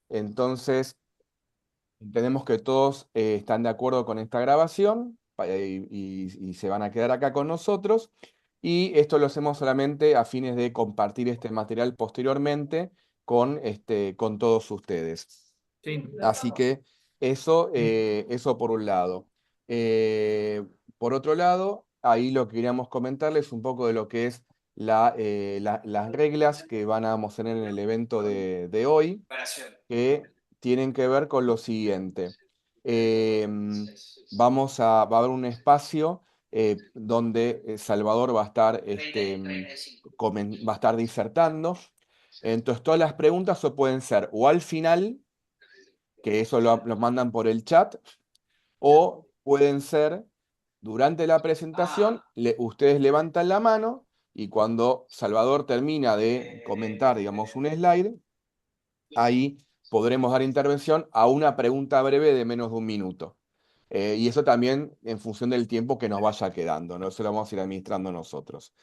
Entonces, entendemos que todos están de acuerdo con esta grabación y se van a quedar acá con nosotros. Y esto lo hacemos solamente a fines de compartir este material posteriormente con todos ustedes. Sí, Así que eso, sí. eso por un lado. Eh, por otro lado, ahí lo que queríamos comentarles un poco de lo que es las reglas que vamos a tener en el evento de hoy, que tienen que ver con lo siguiente. Eh, va a haber un espacio donde Salvador va a estar, va a estar disertando. Entonces, todas las preguntas o pueden ser o al final, que eso lo mandan por el chat, o pueden ser durante la presentación, ustedes levantan la mano y cuando Salvador termina de comentar, digamos, un slide, ahí podremos dar intervención a una pregunta breve de menos de un minuto. Y eso también en función del tiempo que nos vaya quedando, ¿no? Eso lo vamos a ir administrando nosotros.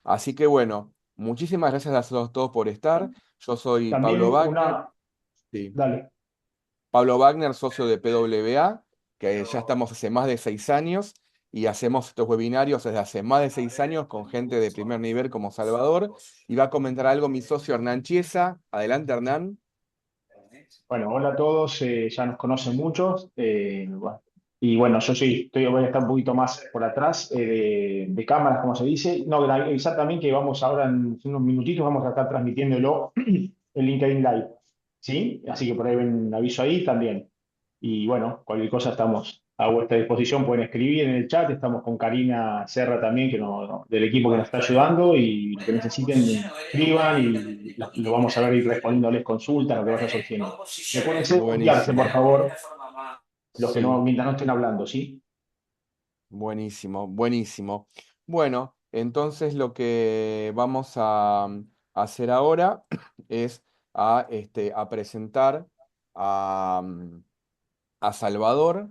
Así que bueno, muchísimas gracias a todos por estar. Yo soy Pablo También Wagner. una, Sí. dale. Pablo Wagner, socio de PWA, que ya estamos hace más de 6 años y hacemos estos webinarios desde hace más de 6 años con gente de primer nivel como Salvador. Y va a comentar algo mi socio Hernán Chiesa. Adelante, Hernán. Bueno, hola a todos, ya nos conocen muchos. Bueno, y bueno, voy a estar un poquito más por atrás de cámaras, como se dice. No, avisar también que vamos ahora en unos minutitos, vamos a estar transmitiéndolo en LinkedIn Live. ¿Sí? Así que por ahí ven un aviso ahí también. Y bueno, cualquier cosa estamos a vuestra disposición, pueden escribir en el chat. Estamos con Karina Serra también, del equipo que nos está ayudando, y lo que necesiten, escriban y lo vamos a ver ir respondiéndoles consultas, lo que vaya surgiendo. Recuérdense mutearse, por Buenísimo. favor, los que no, Sí, mientras no estén hablando, ¿sí? buenísimo, buenísimo. Bueno, entonces lo que vamos a hacer ahora es a presentar a, a Salvador.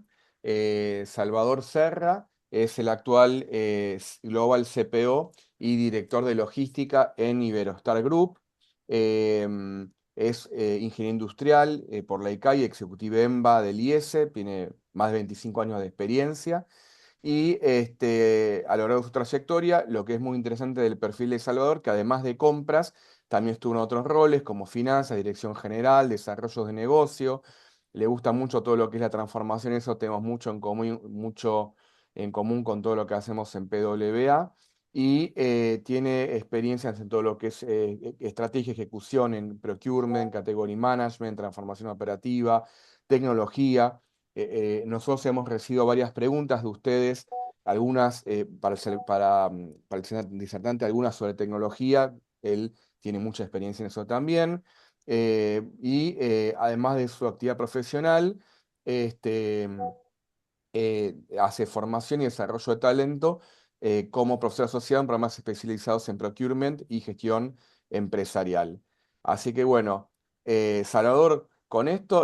Salvador Serra es el actual Global CPO y director de logística en Iberostar Group. Es ingeniero industrial por la ICAI, ejecutivo EMBA del IESE, tiene más de 25 años de experiencia. Y a lo largo de su trayectoria, lo que es muy interesante del perfil de Salvador, que además de compras, también estuvo en otros roles como finanzas, dirección general, desarrollo de negocio. Le gusta mucho todo lo que es la transformación, eso tenemos mucho en común con todo lo que hacemos en PWA. Y tiene experiencias en todo lo que es estrategia, ejecución en procurement, category management, transformación operativa, tecnología. Nosotros hemos recibido varias preguntas de ustedes, algunas para el señor disertante, algunas sobre tecnología. Él tiene mucha experiencia en eso también. Además de su actividad profesional, este, hace formación y desarrollo de talento como profesor asociado en programas especializados en procurement y gestión empresarial. Así que bueno, Salvador, con esto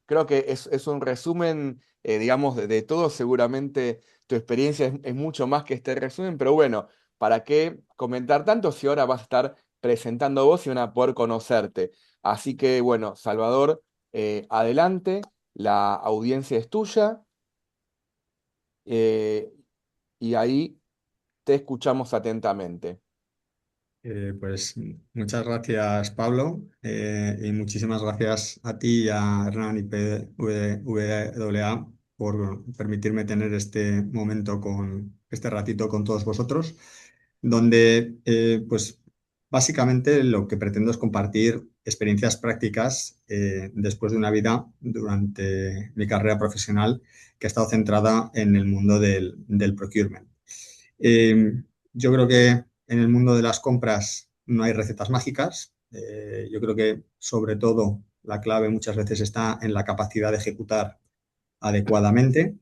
creo que es un resumen, digamos, de todo. Seguramente tu experiencia es mucho más que este resumen, pero bueno, ¿para qué comentar tanto si ahora vas a estar presentando vos y van a poder conocerte? Así que bueno, Salvador, adelante, la audiencia es tuya. eh, y ahí te escuchamos atentamente. Pues muchas gracias, Pablo, y muchísimas gracias a ti y a Hernán y PWA por permitirme tener este momento este ratito con todos vosotros, donde pues básicamente lo que pretendo es compartir experiencias prácticas después de una vida durante mi carrera profesional que ha estado centrada en el mundo del procurement. Eh, yo creo que en el mundo de las compras no hay recetas mágicas. Yo creo que sobre todo la clave muchas veces está en la capacidad de ejecutar adecuadamente,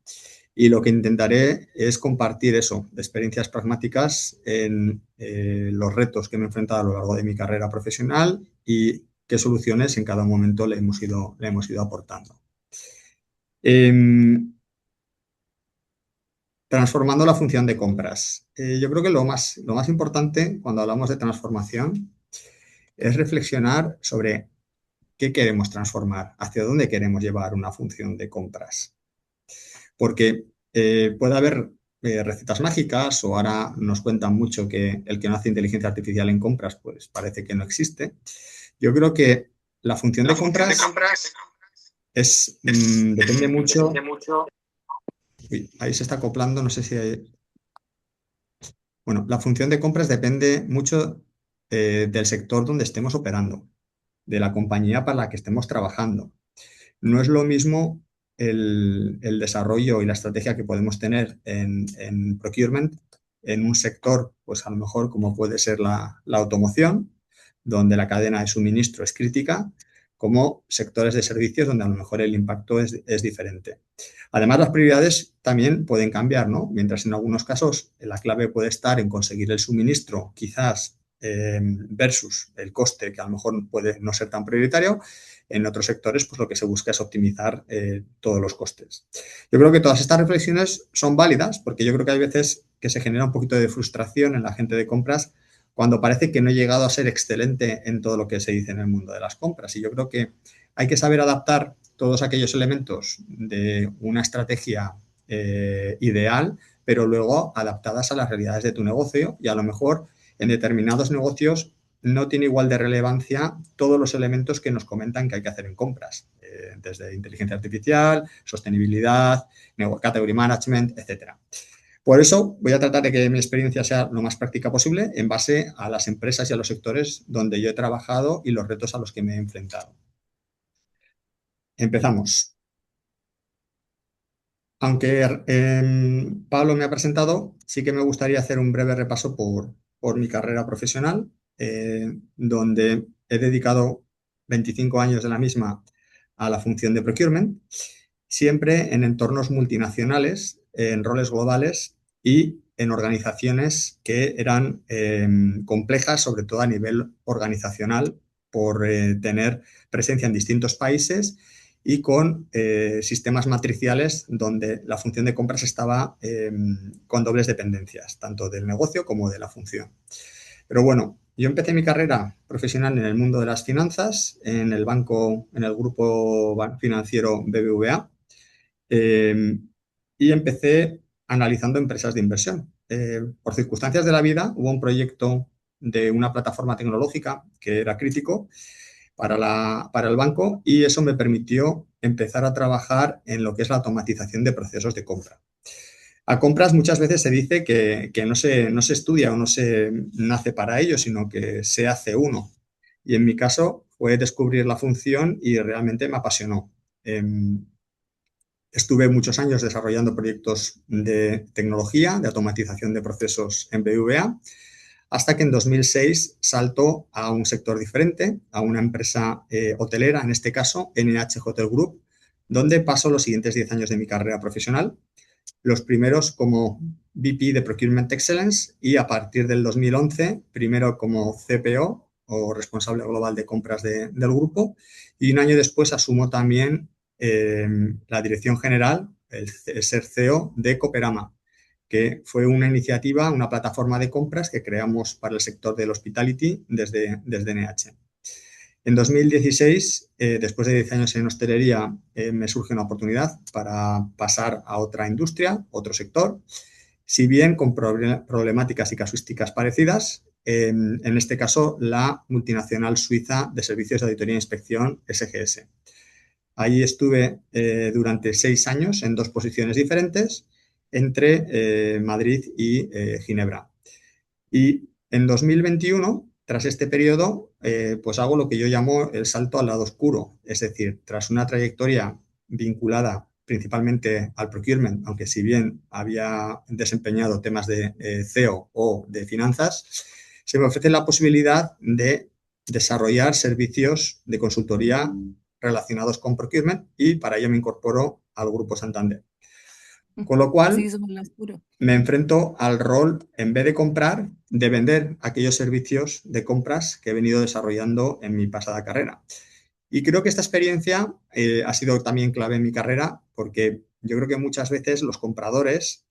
y lo que intentaré es compartir eso, de experiencias pragmáticas en los retos que me he enfrentado a lo largo de mi carrera profesional y qué soluciones en cada momento le hemos ido aportando. Eh, Transformando la función de compras. Yo creo que lo más importante cuando hablamos de transformación es reflexionar sobre ¿qué queremos transformar? ¿Hacia dónde queremos llevar una función de compras? Porque puede haber recetas mágicas, o ahora nos cuentan mucho que el que no hace inteligencia artificial en compras, pues parece que no existe. Yo creo que la función de compras depende mucho. Uy, ahí se está acoplando, no sé si hay. Bueno, la función de compras depende mucho del sector donde estemos operando, de la compañía para la que estemos trabajando. No es lo mismo el desarrollo y la estrategia que podemos tener en procurement en un sector, pues a lo mejor como puede ser la automoción, donde la cadena de suministro es crítica, como sectores de servicios donde a lo mejor el impacto es diferente. Además, las prioridades también pueden cambiar, ¿no? Mientras en algunos casos la clave puede estar en conseguir el suministro, quizás versus el coste, que a lo mejor puede no ser tan prioritario, en otros sectores pues lo que se busca es optimizar todos los costes. Yo creo que todas estas reflexiones son válidas, porque yo creo que hay veces que se genera un poquito de frustración en la gente de compras cuando parece que no he llegado a ser excelente en todo lo que se dice en el mundo de las compras. Y yo creo que hay que saber adaptar todos aquellos elementos de una estrategia ideal, pero luego adaptadas a las realidades de tu negocio, y a lo mejor en determinados negocios no tiene igual de relevancia todos los elementos que nos comentan que hay que hacer en compras, desde inteligencia artificial, sostenibilidad, category management, etcétera. Por eso voy a tratar de que mi experiencia sea lo más práctica posible en base a las empresas y a los sectores donde yo he trabajado y los retos a los que me he enfrentado. Empezamos. Aunque Pablo me ha presentado, sí que me gustaría hacer un breve repaso por mi carrera profesional, donde he dedicado 25 años de la misma a la función de procurement, siempre en entornos multinacionales, en roles globales y en organizaciones que eran complejas, sobre todo a nivel organizacional, por tener presencia en distintos países y con sistemas matriciales donde la función de compras estaba con dobles dependencias, tanto del negocio como de la función. Pero bueno, yo empecé mi carrera profesional en el mundo de las finanzas, en el banco, en el grupo financiero BBVA, y empecé analizando empresas de inversión. Por circunstancias de la vida, hubo un proyecto de una plataforma tecnológica que era crítico para el banco, y eso me permitió empezar a trabajar en lo que es la automatización de procesos de compra. A compras muchas veces se dice que no se estudia o no se nace para ello, sino que se hace uno. Y en mi caso fue descubrir la función y realmente me apasionó. Estuve muchos años desarrollando proyectos de tecnología, de automatización de procesos en BVA, hasta que en 2006 saltó a un sector diferente, a una empresa hotelera, en este caso NH Hotel Group, donde paso los siguientes 10 años de mi carrera profesional. Los primeros como VP de Procurement Excellence, y a partir del 2011, primero como CPO o responsable global de compras del grupo, y un año después asumo también la dirección general, el ser CEO de Cooperama, que fue una iniciativa, una plataforma de compras que creamos para el sector del hospitality desde NH. En 2016, después de 10 años en hostelería, me surge una oportunidad para pasar a otra industria, otro sector, si bien con problemáticas y casuísticas parecidas, en este caso la multinacional suiza de servicios de auditoría e inspección SGS. Allí estuve durante 6 años en 2 posiciones diferentes entre Madrid y Ginebra. Y en 2021, tras este periodo, pues hago lo que yo llamo el salto al lado oscuro. Es decir, tras una trayectoria vinculada principalmente al procurement, aunque si bien había desempeñado temas de CEO o de finanzas, se me ofrece la posibilidad de desarrollar servicios de consultoría relacionados con procurement, y para ello me incorporo al Grupo Santander. Con lo cual, me enfrento al rol, en vez de comprar, de vender aquellos servicios de compras que he venido desarrollando en mi pasada carrera. Y creo que esta experiencia ha sido también clave en mi carrera, porque yo creo que muchas veces los compradores,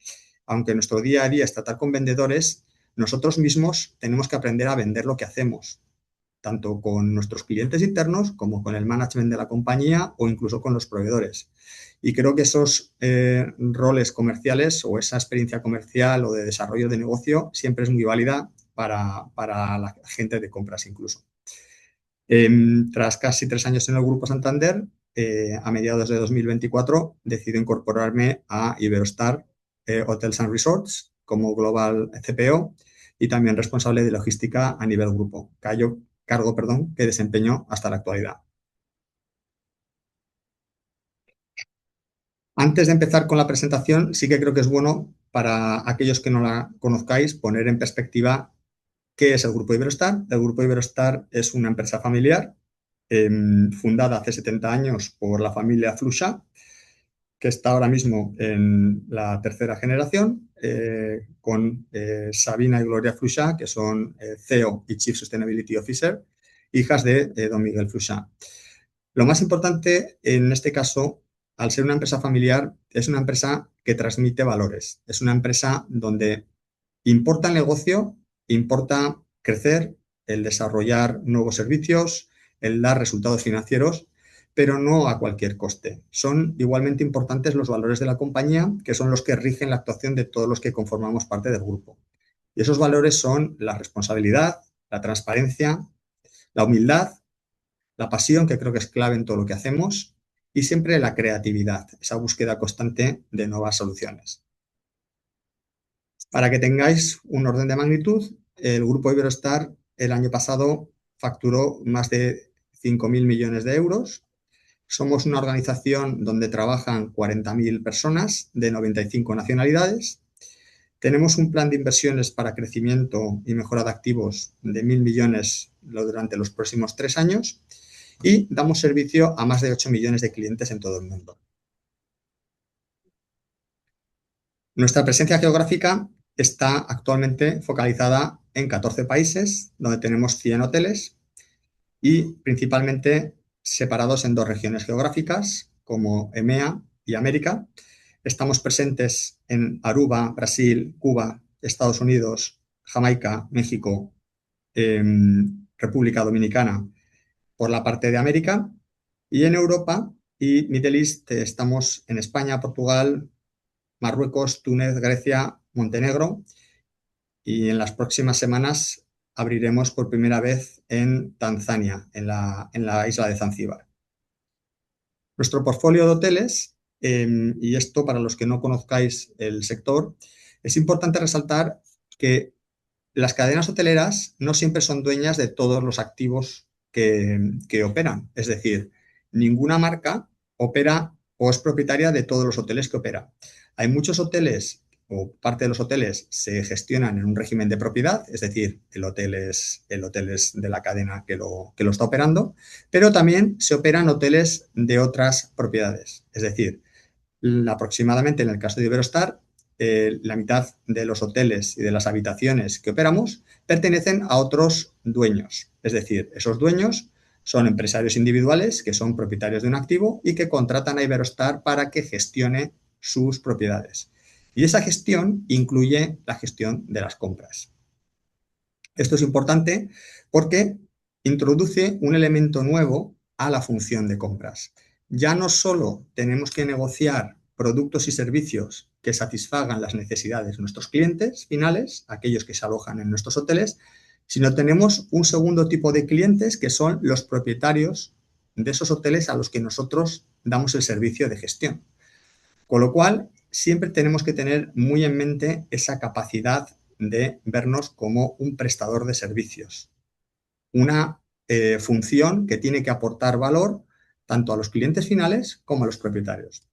aunque nuestro día a día es tratar con vendedores, nosotros mismos tenemos que aprender a vender lo que hacemos. tanto con nuestros clientes internos como con el management de la compañía o incluso con los proveedores. Y creo que esos roles comerciales o esa experiencia comercial o de desarrollo de negocio siempre es muy válida para la gente de compras incluso. Tras casi 3 años en el Grupo Santander, a mediados de 2024 decido incorporarme a Iberostar Hotels and Resorts como Global CPO y también responsable de logística a nivel grupo, cargo que desempeño hasta la actualidad. Antes de empezar con la presentación, sí que creo que es bueno para aquellos que no la conozcáis poner en perspectiva qué es el Grupo Iberostar. El Grupo Iberostar es una empresa familiar fundada hace 70 años por la familia Fluxa, que está ahora mismo en la tercera generación, con Sabina y Gloria Fluxa, que son CEO y Chief Sustainability Officer, hijas de don Miguel Fluxa. Lo más importante en este caso, al ser una empresa familiar, es una empresa que transmite valores. Es una empresa donde importa el negocio, importa crecer, el desarrollar nuevos servicios, el dar resultados financieros, pero no a cualquier coste. Son igualmente importantes los valores de la compañía, que son los que rigen la actuación de todos los que conformamos parte del grupo. Y esos valores son la responsabilidad, la transparencia, la humildad, la pasión, que creo que es clave en todo lo que hacemos, y siempre la creatividad, esa búsqueda constante de nuevas soluciones. Para que tengáis un orden de magnitud, el Grupo Iberostar el año pasado facturó más de 5.000 millones de euros. Somos una organización donde trabajan 40.000 personas de 95 nacionalidades. Tenemos un plan de inversiones para crecimiento y mejora de activos de 1.000 millones durante los próximos 3 años y damos servicio a más de 8 millones de clientes en todo el mundo. Nuestra presencia geográfica está actualmente focalizada en 14 países, donde tenemos 100 hoteles y principalmente separados en 2 regiones geográficas, como EMEA y América. Estamos presentes en Aruba, Brasil, Cuba, Estados Unidos, Jamaica, México, República Dominicana, por la parte de América, y en Europa y Middle East estamos en España, Portugal, Marruecos, Túnez, Grecia, Montenegro, y en las próximas semanas abriremos por primera vez en Tanzania, en la isla de Zanzíbar. Nuestro portfolio de hoteles, y esto para los que no conozcáis el sector, es importante resaltar que las cadenas hoteleras no siempre son dueñas de todos los activos que operan. Es decir, ninguna marca opera o es propietaria de todos los hoteles que opera. Hay muchos hoteles o parte de los hoteles se gestionan en un régimen de propiedad, es decir, el hotel es de la cadena que lo está operando, pero también se operan hoteles de otras propiedades. Es decir, aproximadamente en el caso de Iberostar, la mitad de los hoteles y de las habitaciones que operamos pertenecen a otros dueños. Es decir, esos dueños son empresarios individuales que son propietarios de un activo y que contratan a Iberostar para que gestione sus propiedades. Y esa gestión incluye la gestión de las compras. Esto es importante porque introduce un elemento nuevo a la función de compras. Ya no solo tenemos que negociar productos y servicios que satisfagan las necesidades de nuestros clientes finales, aquellos que se alojan en nuestros hoteles, sino tenemos un segundo tipo de clientes que son los propietarios de esos hoteles a los que nosotros damos el servicio de gestión. Con lo cual, siempre tenemos que tener muy en mente esa capacidad de vernos como un prestador de servicios. Una función que tiene que aportar valor tanto a los clientes finales como a los propietarios.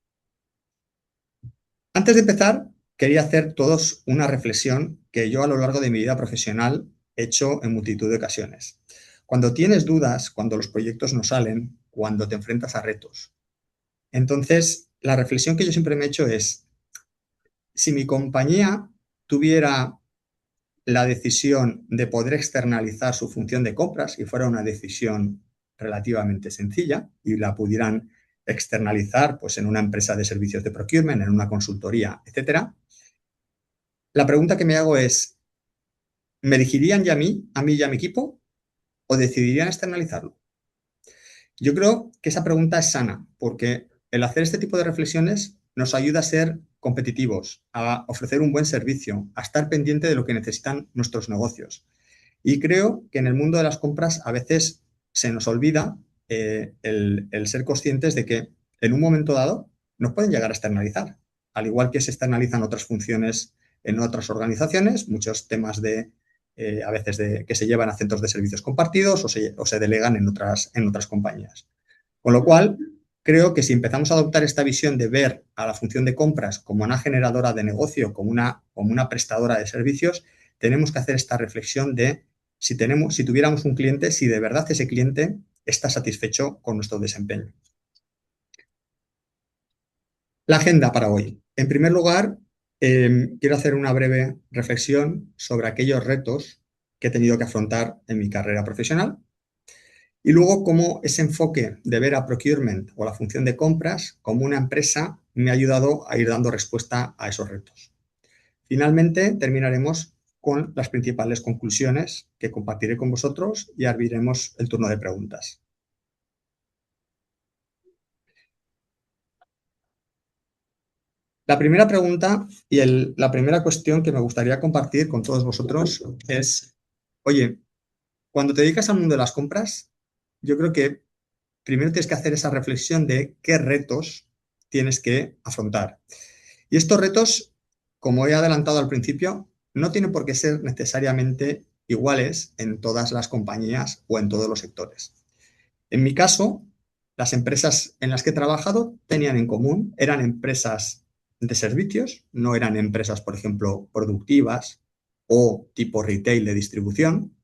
Antes de empezar, quería hacer todos una reflexión que yo a lo largo de mi vida profesional he hecho en multitud de ocasiones. Cuando tienes dudas, cuando los proyectos no salen, cuando te enfrentas a retos. Entonces, la reflexión que yo siempre me he hecho es, si mi compañía tuviera la decisión de poder externalizar su función de compras y fuera una decisión relativamente sencilla y la pudieran externalizar pues, en una empresa de servicios de procurement, en una consultoría, etcétera, la pregunta que me hago es, ¿me elegirían ya a mí y a mi equipo? o decidirían externalizarlo? Yo creo que esa pregunta es sana, porque el hacer este tipo de reflexiones nos ayuda a ser competitivos, a ofrecer un buen servicio, a estar pendiente de lo que necesitan nuestros negocios. Y creo que en el mundo de las compras a veces se nos olvida el ser conscientes de que en un momento dado nos pueden llegar a externalizar, al igual que se externalizan otras funciones en otras organizaciones, muchos temas a veces que se llevan a centros de servicios compartidos o se delegan en otras compañías. Con lo cual, creo que si empezamos a adoptar esta visión de ver a la función de compras como una generadora de negocio, como una prestadora de servicios, tenemos que hacer esta reflexión de si tuviéramos un cliente, si de verdad ese cliente está satisfecho con nuestro desempeño. La agenda para hoy. En primer lugar, quiero hacer una breve reflexión sobre aquellos retos que he tenido que afrontar en mi carrera profesional y luego cómo ese enfoque de ver a procurement o la función de compras como una empresa me ha ayudado a ir dando respuesta a esos retos. Finalmente, terminaremos con las principales conclusiones que compartiré con vosotros y abriremos el turno de preguntas. La primera pregunta y la primera cuestión que me gustaría compartir con todos vosotros es, oye, cuando te dedicas al mundo de las compras, yo creo que primero tienes que hacer esa reflexión de qué retos tienes que afrontar. Y estos retos, como he adelantado al principio, no tienen por qué ser necesariamente iguales en todas las compañías o en todos los sectores. En mi caso, las empresas en las que he trabajado tenían en común, eran empresas de servicios, no eran empresas, por ejemplo, productivas o tipo retail de distribución.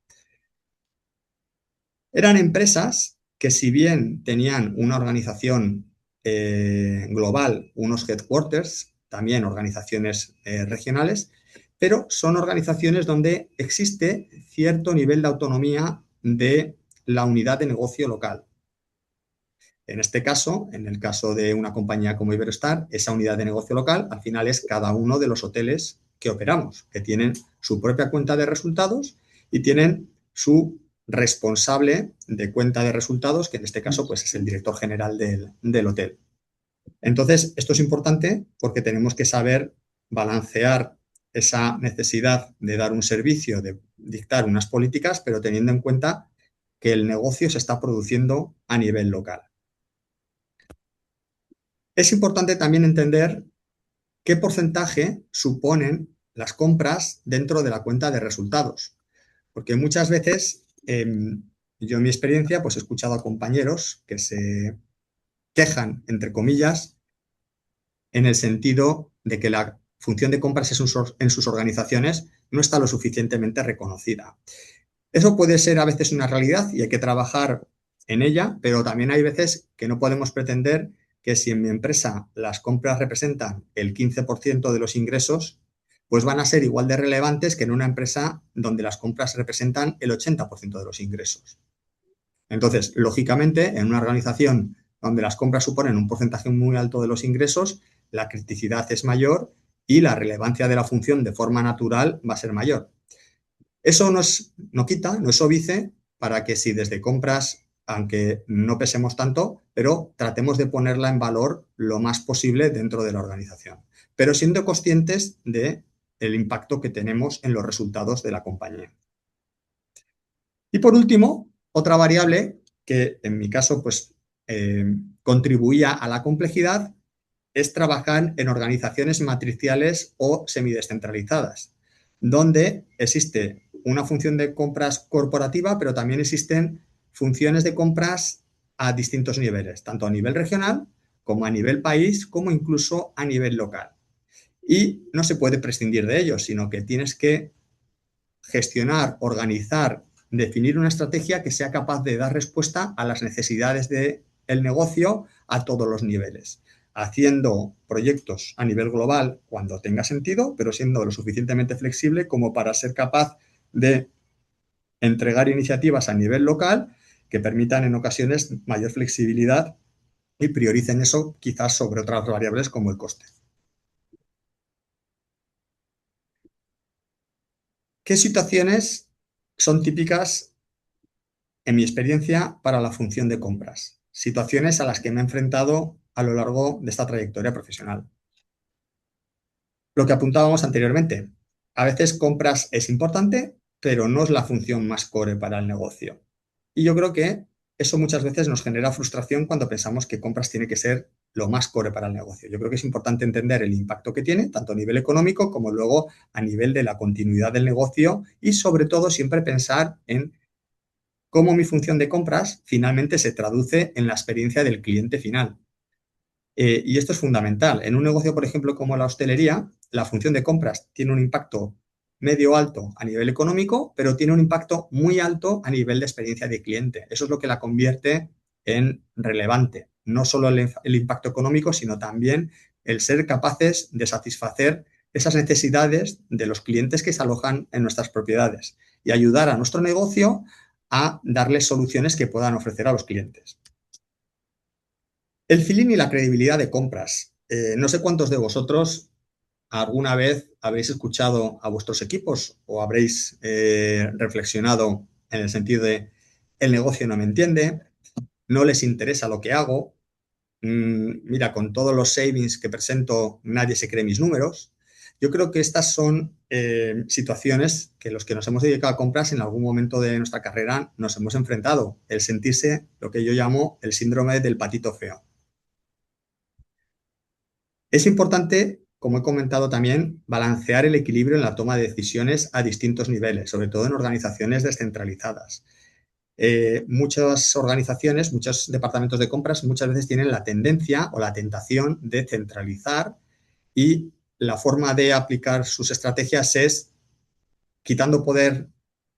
Eran empresas que si bien tenían una organización global, unos headquarters, también organizaciones regionales, pero son organizaciones donde existe cierto nivel de autonomía de la unidad de negocio local. En este caso, en el caso de una compañía como Iberostar, esa unidad de negocio local al final es cada uno de los hoteles que operamos, que tienen su propia cuenta de resultados y tienen su responsable de cuenta de resultados, que en este caso pues, es el director general del hotel. Entonces, esto es importante porque tenemos que saber balancear esa necesidad de dar un servicio, de dictar unas políticas, pero teniendo en cuenta que el negocio se está produciendo a nivel local. Es importante también entender qué porcentaje suponen las compras dentro de la cuenta de resultados, porque muchas veces, yo en mi experiencia, pues he escuchado a compañeros que se quejan, entre comillas, en el sentido de que la función de compras en sus organizaciones no está lo suficientemente reconocida. Eso puede ser a veces una realidad y hay que trabajar en ella, pero también hay veces que no podemos pretender que si en mi empresa las compras representan el 15% de los ingresos, pues van a ser igual de relevantes que en una empresa donde las compras representan el 80% de los ingresos. Entonces, lógicamente, en una organización donde las compras suponen un porcentaje muy alto de los ingresos, la criticidad es mayor y la relevancia de la función de forma natural va a ser mayor. Eso no quita, no es óbice para que si desde compras, aunque no pesemos tanto, pero tratemos de ponerla en valor lo más posible dentro de la organización, pero siendo conscientes del impacto que tenemos en los resultados de la compañía. Y por último, otra variable que en mi caso pues, contribuía a la complejidad es trabajar en organizaciones matriciales o semidescentralizadas, donde existe una función de compras corporativa, pero también existen funciones de compras a distintos niveles, tanto a nivel regional como a nivel país, como incluso a nivel local. Y no se puede prescindir de ellos, sino que tienes que gestionar, organizar, definir una estrategia que sea capaz de dar respuesta a las necesidades del negocio a todos los niveles, haciendo proyectos a nivel global cuando tenga sentido, pero siendo lo suficientemente flexible como para ser capaz de entregar iniciativas a nivel local que permitan en ocasiones mayor flexibilidad y prioricen eso quizás sobre otras variables como el coste. ¿Qué situaciones son típicas en mi experiencia, para la función de compras, situaciones a las que me he enfrentado a lo largo de esta trayectoria profesional. Lo que apuntábamos anteriormente, a veces compras es importante, pero no es la función más core para el negocio. Y yo creo que eso muchas veces nos genera frustración cuando pensamos que compras tiene que ser lo más core para el negocio. Yo creo que es importante entender el impacto que tiene, tanto a nivel económico como luego a nivel de la continuidad del negocio y sobre todo siempre pensar en cómo mi función de compras finalmente se traduce en la experiencia del cliente final. Y esto es fundamental. En un negocio, por ejemplo, como la hostelería, la función de compras tiene un impacto medio alto a nivel económico, pero tiene un impacto muy alto a nivel de experiencia de cliente. Eso es lo que la convierte en relevante. No solo el impacto económico, sino también el ser capaces de satisfacer esas necesidades de los clientes que se alojan en nuestras propiedades y ayudar a nuestro negocio a darles soluciones que puedan ofrecer a los clientes. El feeling y la credibilidad de compras. No sé cuántos de vosotros alguna vez habréis escuchado a vuestros equipos o habréis reflexionado en el sentido de el negocio no me entiende, no les interesa lo que hago, mira, con todos los savings que presento nadie se cree mis números. Yo creo que estas son situaciones que los que nos hemos dedicado a compras en algún momento de nuestra carrera nos hemos enfrentado. El sentirse lo que yo llamo el síndrome del patito feo. Es importante, como he comentado también, balancear el equilibrio en la toma de decisiones a distintos niveles, sobre todo en organizaciones descentralizadas. Muchas organizaciones, muchos departamentos de compras muchas veces tienen la tendencia o la tentación de centralizar y la forma de aplicar sus estrategias es quitando poder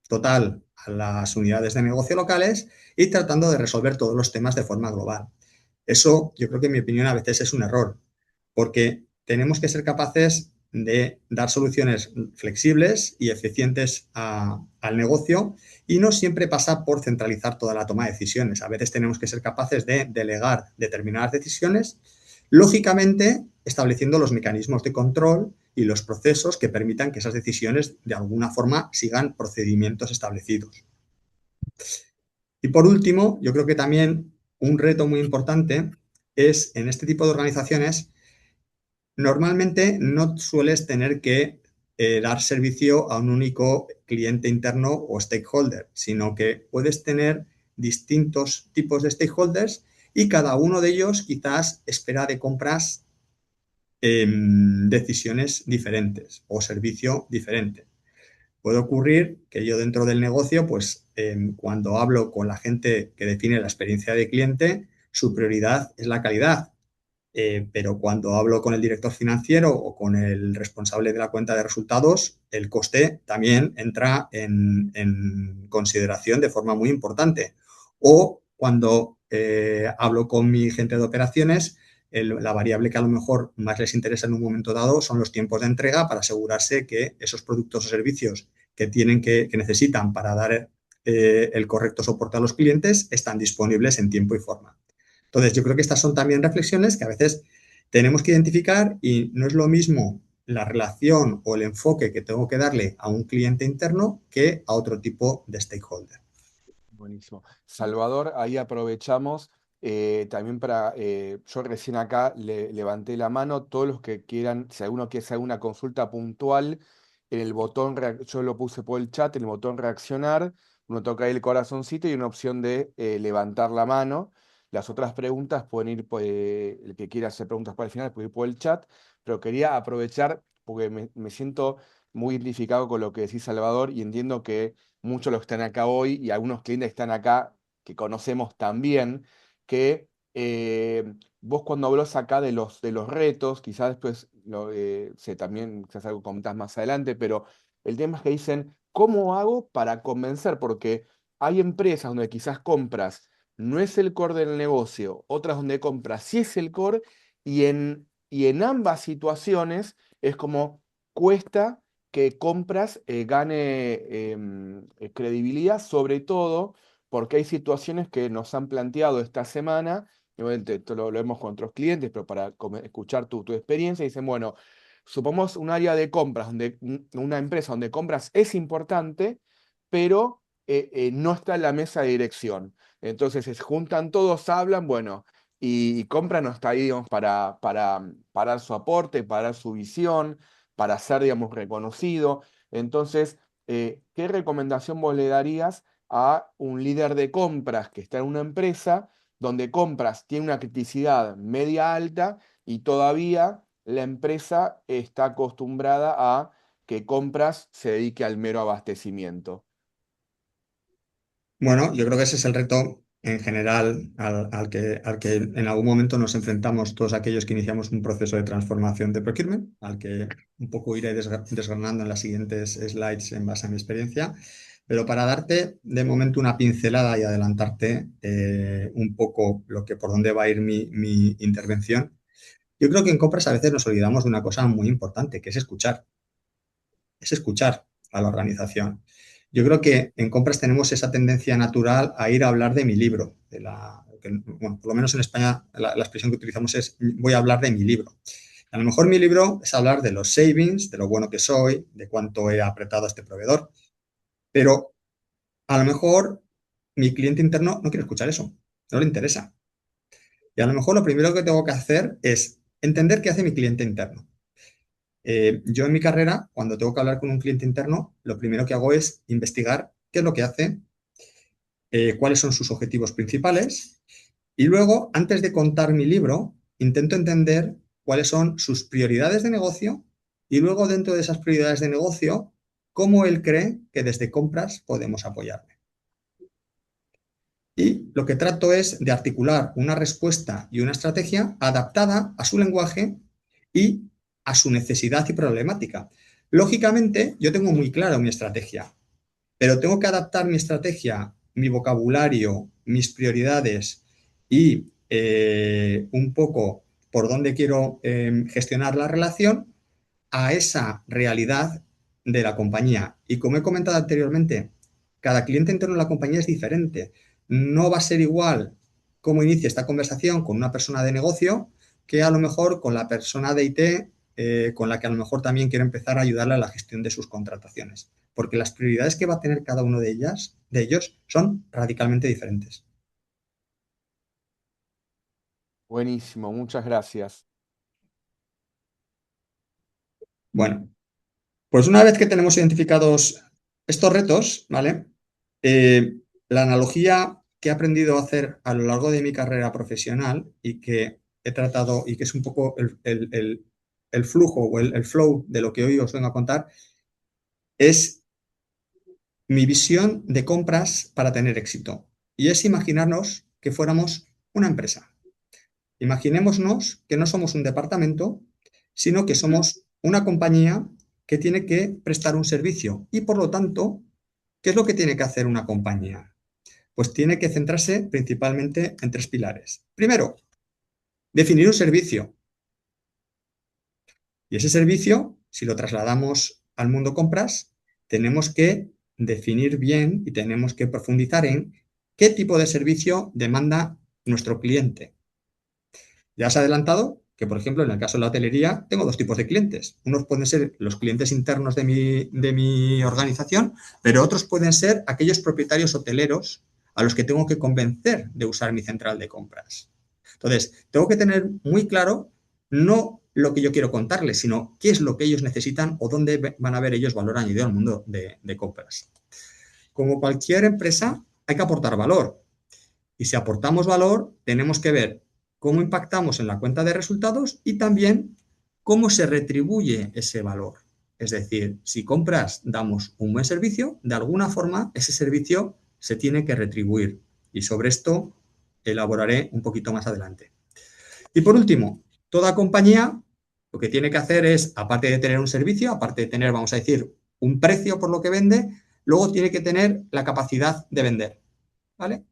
total a las unidades de negocio locales y tratando de resolver todos los temas de forma global. Eso, yo creo que en mi opinión a veces es un error, porque tenemos que ser capaces de dar soluciones flexibles y eficientes al negocio y no siempre pasa por centralizar toda la toma de decisiones. A veces tenemos que ser capaces de delegar determinadas decisiones, lógicamente estableciendo los mecanismos de control y los procesos que permitan que esas decisiones de alguna forma sigan procedimientos establecidos. Y por último, yo creo que también un reto muy importante es en este tipo de organizaciones, normalmente no sueles tener que dar servicio a un único cliente interno o stakeholder, sino que puedes tener distintos tipos de stakeholders y cada uno de ellos quizás espera de compras decisiones diferentes o servicio diferente. Puede ocurrir que yo dentro del negocio, pues cuando hablo con la gente que define la experiencia de cliente, su prioridad es la calidad. Pero cuando hablo con el director financiero o con el responsable de la cuenta de resultados, el coste también entra en consideración de forma muy importante. O cuando hablo con mi gente de operaciones, la variable que a lo mejor más les interesa en un momento dado son los tiempos de entrega para asegurarse que esos productos o servicios que necesitan para dar el correcto soporte a los clientes están disponibles en tiempo y forma. Entonces, yo creo que estas son también reflexiones que a veces tenemos que identificar y no es lo mismo la relación o el enfoque que tengo que darle a un cliente interno que a otro tipo de stakeholder. Buenísimo. Salvador, ahí aprovechamos también para, yo recién acá levanté la mano, todos los que quieran, si alguno quiere hacer una consulta puntual, en el botón, yo lo puse por el chat, en el botón reaccionar, uno toca ahí el corazoncito y una opción de levantar la mano. Las otras preguntas pueden ir, el que quiera hacer preguntas para el final puede ir por el chat, pero quería aprovechar porque me siento muy identificado con lo que decís, Salvador, y entiendo que muchos de los que están acá hoy y algunos clientes que están acá que conocemos también, que vos cuando hablas acá de los retos, quizás después también quizás algo comentás más adelante, pero el tema es que dicen, ¿cómo hago para convencer? Porque hay empresas donde quizás compras no es el core del negocio, otras donde compras sí es el core, y en ambas situaciones es como cuesta que compras gane credibilidad, sobre todo porque hay situaciones que nos han planteado esta semana, y obviamente esto lo vemos con otros clientes, pero para escuchar tu experiencia, dicen, bueno, supongamos un área de compras, una empresa donde compras es importante, pero no está en la mesa de dirección. Entonces se juntan todos, hablan, bueno, y Compra no está ahí, digamos, para dar su aporte, para dar su visión, para ser, digamos, reconocido. Entonces, ¿qué recomendación vos le darías a un líder de compras que está en una empresa donde compras tiene una criticidad media alta y todavía la empresa está acostumbrada a que compras se dedique al mero abastecimiento? Bueno, yo creo que ese es el reto en general al que en algún momento nos enfrentamos todos aquellos que iniciamos un proceso de transformación de procurement, al que un poco iré desgranando en las siguientes slides en base a mi experiencia. Pero para darte de momento una pincelada y adelantarte un poco por dónde va a ir mi intervención, yo creo que en compras a veces nos olvidamos de una cosa muy importante, que es escuchar a la organización. Yo creo que en compras tenemos esa tendencia natural a ir a hablar de mi libro. Bueno, por lo menos en España la expresión que utilizamos es voy a hablar de mi libro. A lo mejor mi libro es hablar de los savings, de lo bueno que soy, de cuánto he apretado a este proveedor, pero a lo mejor mi cliente interno no quiere escuchar eso, no le interesa. Y a lo mejor lo primero que tengo que hacer es entender qué hace mi cliente interno. Yo en mi carrera, cuando tengo que hablar con un cliente interno, lo primero que hago es investigar qué es lo que hace, cuáles son sus objetivos principales y luego, antes de contar mi libro, intento entender cuáles son sus prioridades de negocio y luego dentro de esas prioridades de negocio, cómo él cree que desde compras podemos apoyarle. Y lo que trato es de articular una respuesta y una estrategia adaptada a su lenguaje y a su necesidad y problemática. Lógicamente, yo tengo muy claro mi estrategia, pero tengo que adaptar mi estrategia, mi vocabulario, mis prioridades y un poco por dónde quiero gestionar la relación a esa realidad de la compañía. Y como he comentado anteriormente, cada cliente interno de la compañía es diferente. No va a ser igual cómo inicia esta conversación con una persona de negocio que a lo mejor con la persona de IT, con la que a lo mejor también quiero empezar a ayudarle a la gestión de sus contrataciones. Porque las prioridades que va a tener cada uno de ellos son radicalmente diferentes. Buenísimo, muchas gracias. Bueno, pues una vez que tenemos identificados estos retos, ¿vale? La analogía que he aprendido a hacer a lo largo de mi carrera profesional y que he tratado y que es un poco el flujo o el flow de lo que hoy os vengo a contar es mi visión de compras para tener éxito. Y es imaginarnos que fuéramos una empresa. Imaginémonos que no somos un departamento, sino que somos una compañía que tiene que prestar un servicio y, por lo tanto, ¿qué es lo que tiene que hacer una compañía? Pues tiene que centrarse principalmente en tres pilares. Primero, definir un servicio. Y ese servicio, si lo trasladamos al mundo compras, tenemos que definir bien y tenemos que profundizar en qué tipo de servicio demanda nuestro cliente. Ya has adelantado que, por ejemplo, en el caso de la hotelería, tengo dos tipos de clientes. Unos pueden ser los clientes internos de mi organización, pero otros pueden ser aquellos propietarios hoteleros a los que tengo que convencer de usar mi central de compras. Entonces, tengo que tener muy claro no lo que yo quiero contarles, sino qué es lo que ellos necesitan o dónde van a ver ellos valor añadido al mundo de compras. Como cualquier empresa, hay que aportar valor. Y si aportamos valor, tenemos que ver cómo impactamos en la cuenta de resultados y también cómo se retribuye ese valor. Es decir, si compras, damos un buen servicio, de alguna forma ese servicio se tiene que retribuir. Y sobre esto elaboraré un poquito más adelante. Y por último, toda compañía lo que tiene que hacer es, aparte de tener un servicio, aparte de tener, vamos a decir, un precio por lo que vende, luego tiene que tener la capacidad de vender. ¿Vale?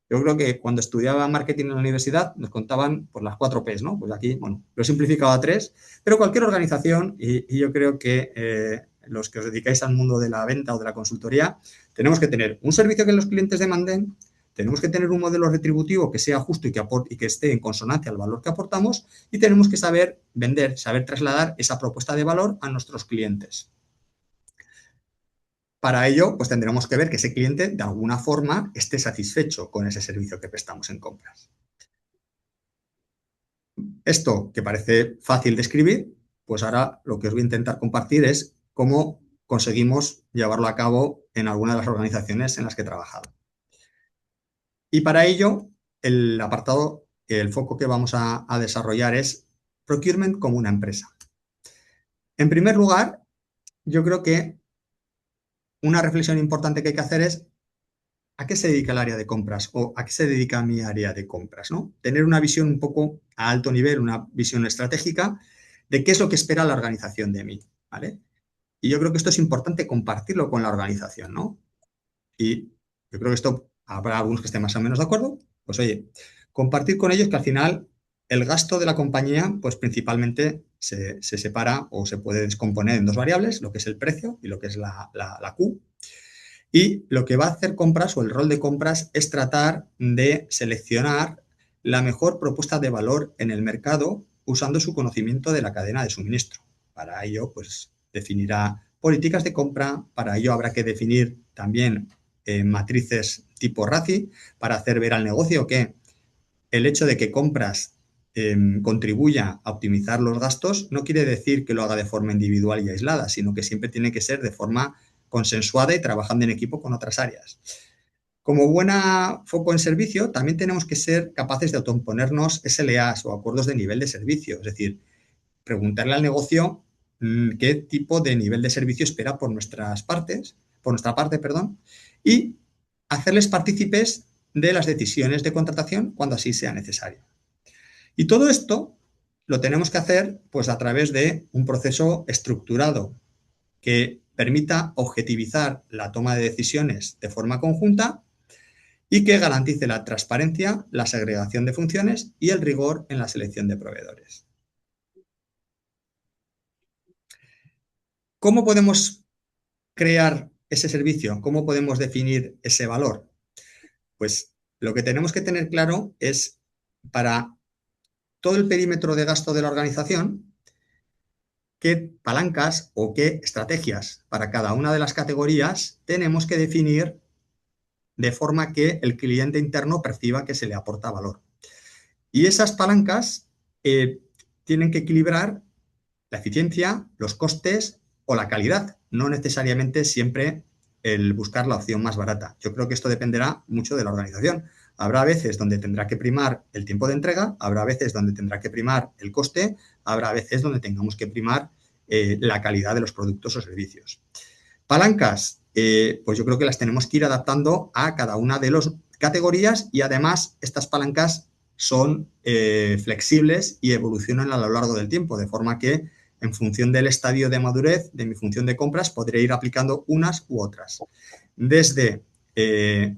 Yo creo que cuando estudiaba marketing en la universidad nos contaban por las 4 Ps, ¿no? Pues aquí, bueno, lo he simplificado a 3, pero cualquier organización, y yo creo que los que os dedicáis al mundo de la venta o de la consultoría, tenemos que tener un servicio que los clientes demanden, tenemos que tener un modelo retributivo que sea justo y que esté en consonancia al valor que aportamos y tenemos que saber vender, saber trasladar esa propuesta de valor a nuestros clientes. para ello, pues tendremos que ver que ese cliente de alguna forma esté satisfecho con ese servicio que prestamos en compras. Esto, que parece fácil de escribir, pues ahora lo que os voy a intentar compartir es cómo conseguimos llevarlo a cabo en alguna de las organizaciones en las que he trabajado. Y para ello, el apartado, el foco que vamos a desarrollar es procurement como una empresa. En primer lugar, yo creo que una reflexión importante que hay que hacer es ¿a qué se dedica el área de compras o a qué se dedica mi área de compras, ¿no? Tener una visión un poco a alto nivel, una visión estratégica de qué es lo que espera la organización de mí, ¿vale? Y yo creo que esto es importante compartirlo con la organización, ¿no? Y yo creo que esto habrá algunos que estén más o menos de acuerdo. Pues oye, compartir con ellos que al final el gasto de la compañía, pues principalmente se separa o se puede descomponer en dos variables, lo que es el precio y lo que es la Q. Y lo que va a hacer compras o el rol de compras es tratar de seleccionar la mejor propuesta de valor en el mercado usando su conocimiento de la cadena de suministro. Para ello, pues definirá políticas de compra, para ello habrá que definir también matrices tipo RACI para hacer ver al negocio que el hecho de que compras contribuya a optimizar los gastos no quiere decir que lo haga de forma individual y aislada, sino que siempre tiene que ser de forma consensuada y trabajando en equipo con otras áreas. Como buena foco en servicio, también tenemos que ser capaces de autoimponernos SLAs o acuerdos de nivel de servicio, es decir, preguntarle al negocio qué tipo de nivel de servicio espera por nuestra parte, perdón, y hacerles partícipes de las decisiones de contratación cuando así sea necesario. Y todo esto lo tenemos que hacer pues a través de un proceso estructurado que permita objetivizar la toma de decisiones de forma conjunta y que garantice la transparencia, la segregación de funciones y el rigor en la selección de proveedores. ¿Cómo podemos crear ese servicio? ¿Cómo podemos definir ese valor? Pues lo que tenemos que tener claro es para todo el perímetro de gasto de la organización, qué palancas o qué estrategias para cada una de las categorías tenemos que definir de forma que el cliente interno perciba que se le aporta valor. Y esas palancas tienen que equilibrar la eficiencia, los costes o la calidad, no necesariamente siempre el buscar la opción más barata. Yo creo que esto dependerá mucho de la organización. Habrá veces donde tendrá que primar el tiempo de entrega, habrá veces donde tendrá que primar el coste, habrá veces donde tengamos que primar la calidad de los productos o servicios. Palancas, pues yo creo que las tenemos que ir adaptando a cada una de las categorías y además estas palancas son flexibles y evolucionan a lo largo del tiempo, de forma que en función del estadio de madurez de mi función de compras podré ir aplicando unas u otras. Desde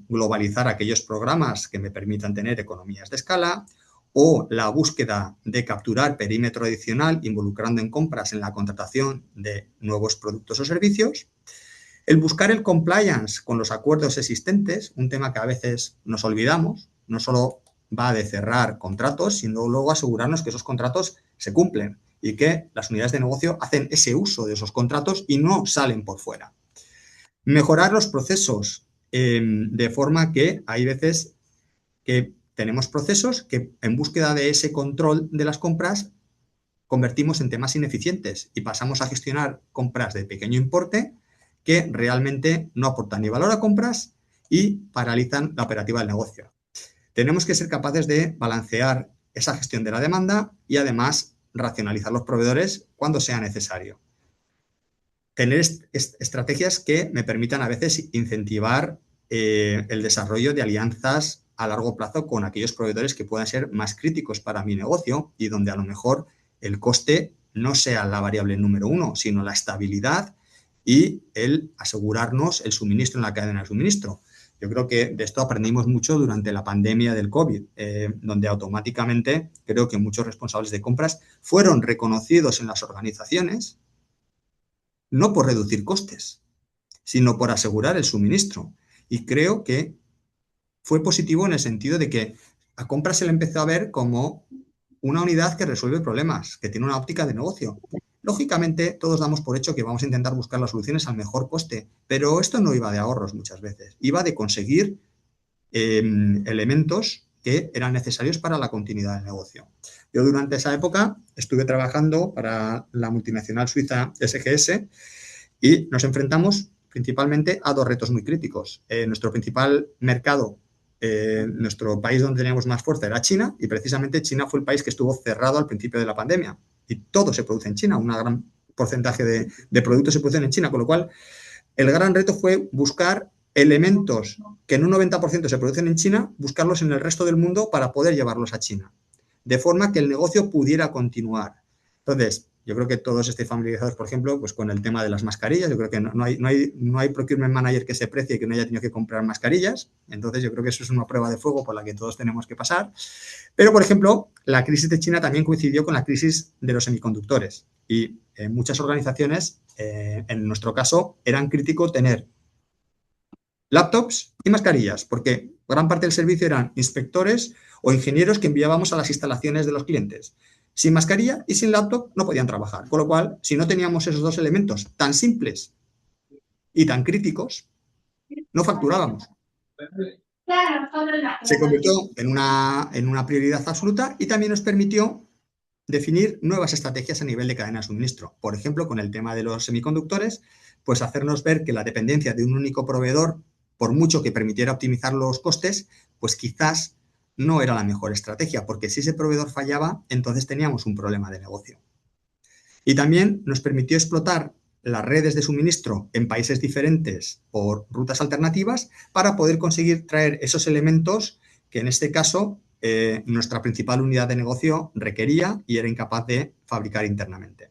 globalizar aquellos programas que me permitan tener economías de escala o la búsqueda de capturar perímetro adicional involucrando en compras en la contratación de nuevos productos o servicios. El buscar el compliance con los acuerdos existentes, un tema que a veces nos olvidamos, no solo va de cerrar contratos, sino luego asegurarnos que esos contratos se cumplen y que las unidades de negocio hacen ese uso de esos contratos y no salen por fuera. Mejorar los procesos de forma que hay veces que tenemos procesos que en búsqueda de ese control de las compras convertimos en temas ineficientes y pasamos a gestionar compras de pequeño importe que realmente no aportan ni valor a compras y paralizan la operativa del negocio. Tenemos que ser capaces de balancear esa gestión de la demanda y además racionalizar los proveedores cuando sea necesario. Tener estrategias que me permitan a veces incentivar el desarrollo de alianzas a largo plazo con aquellos proveedores que puedan ser más críticos para mi negocio y donde a lo mejor el coste no sea la variable número uno, sino la estabilidad y el asegurarnos el suministro en la cadena de suministro. Yo creo que de esto aprendimos mucho durante la pandemia del COVID, donde automáticamente creo que muchos responsables de compras fueron reconocidos en las organizaciones no por reducir costes, sino por asegurar el suministro. Y creo que fue positivo en el sentido de que a compras se le empezó a ver como una unidad que resuelve problemas, que tiene una óptica de negocio. Lógicamente, todos damos por hecho que vamos a intentar buscar las soluciones al mejor coste, pero esto no iba de ahorros muchas veces, iba de conseguir elementos que eran necesarios para la continuidad del negocio. Yo durante esa época estuve trabajando para la multinacional suiza SGS y nos enfrentamos principalmente a dos retos muy críticos. Nuestro principal mercado, nuestro país donde teníamos más fuerza era China, y precisamente China fue el país que estuvo cerrado al principio de la pandemia. Y todo se produce en China, un gran porcentaje de productos se producen en China, con lo cual el gran reto fue buscar elementos que en un 90% se producen en China, buscarlos en el resto del mundo para poder llevarlos a China, de forma que el negocio pudiera continuar. Entonces, yo creo que todos estéis familiarizados, por ejemplo, pues con el tema de las mascarillas. Yo creo que no hay procurement manager que se precie y que no haya tenido que comprar mascarillas. Entonces, yo creo que eso es una prueba de fuego por la que todos tenemos que pasar. Pero, por ejemplo, la crisis de China también coincidió con la crisis de los semiconductores. Y muchas organizaciones, en nuestro caso, eran crítico tener laptops y mascarillas, porque gran parte del servicio eran inspectores o ingenieros que enviábamos a las instalaciones de los clientes. Sin mascarilla y sin laptop no podían trabajar. Con lo cual, si no teníamos esos dos elementos tan simples y tan críticos, no facturábamos. Se convirtió en una prioridad absoluta y también nos permitió definir nuevas estrategias a nivel de cadena de suministro. Por ejemplo, con el tema de los semiconductores, pues hacernos ver que la dependencia de un único proveedor, por mucho que permitiera optimizar los costes, pues quizás no era la mejor estrategia, porque si ese proveedor fallaba, entonces teníamos un problema de negocio. Y también nos permitió explotar las redes de suministro en países diferentes por rutas alternativas para poder conseguir traer esos elementos que en este caso nuestra principal unidad de negocio requería y era incapaz de fabricar internamente.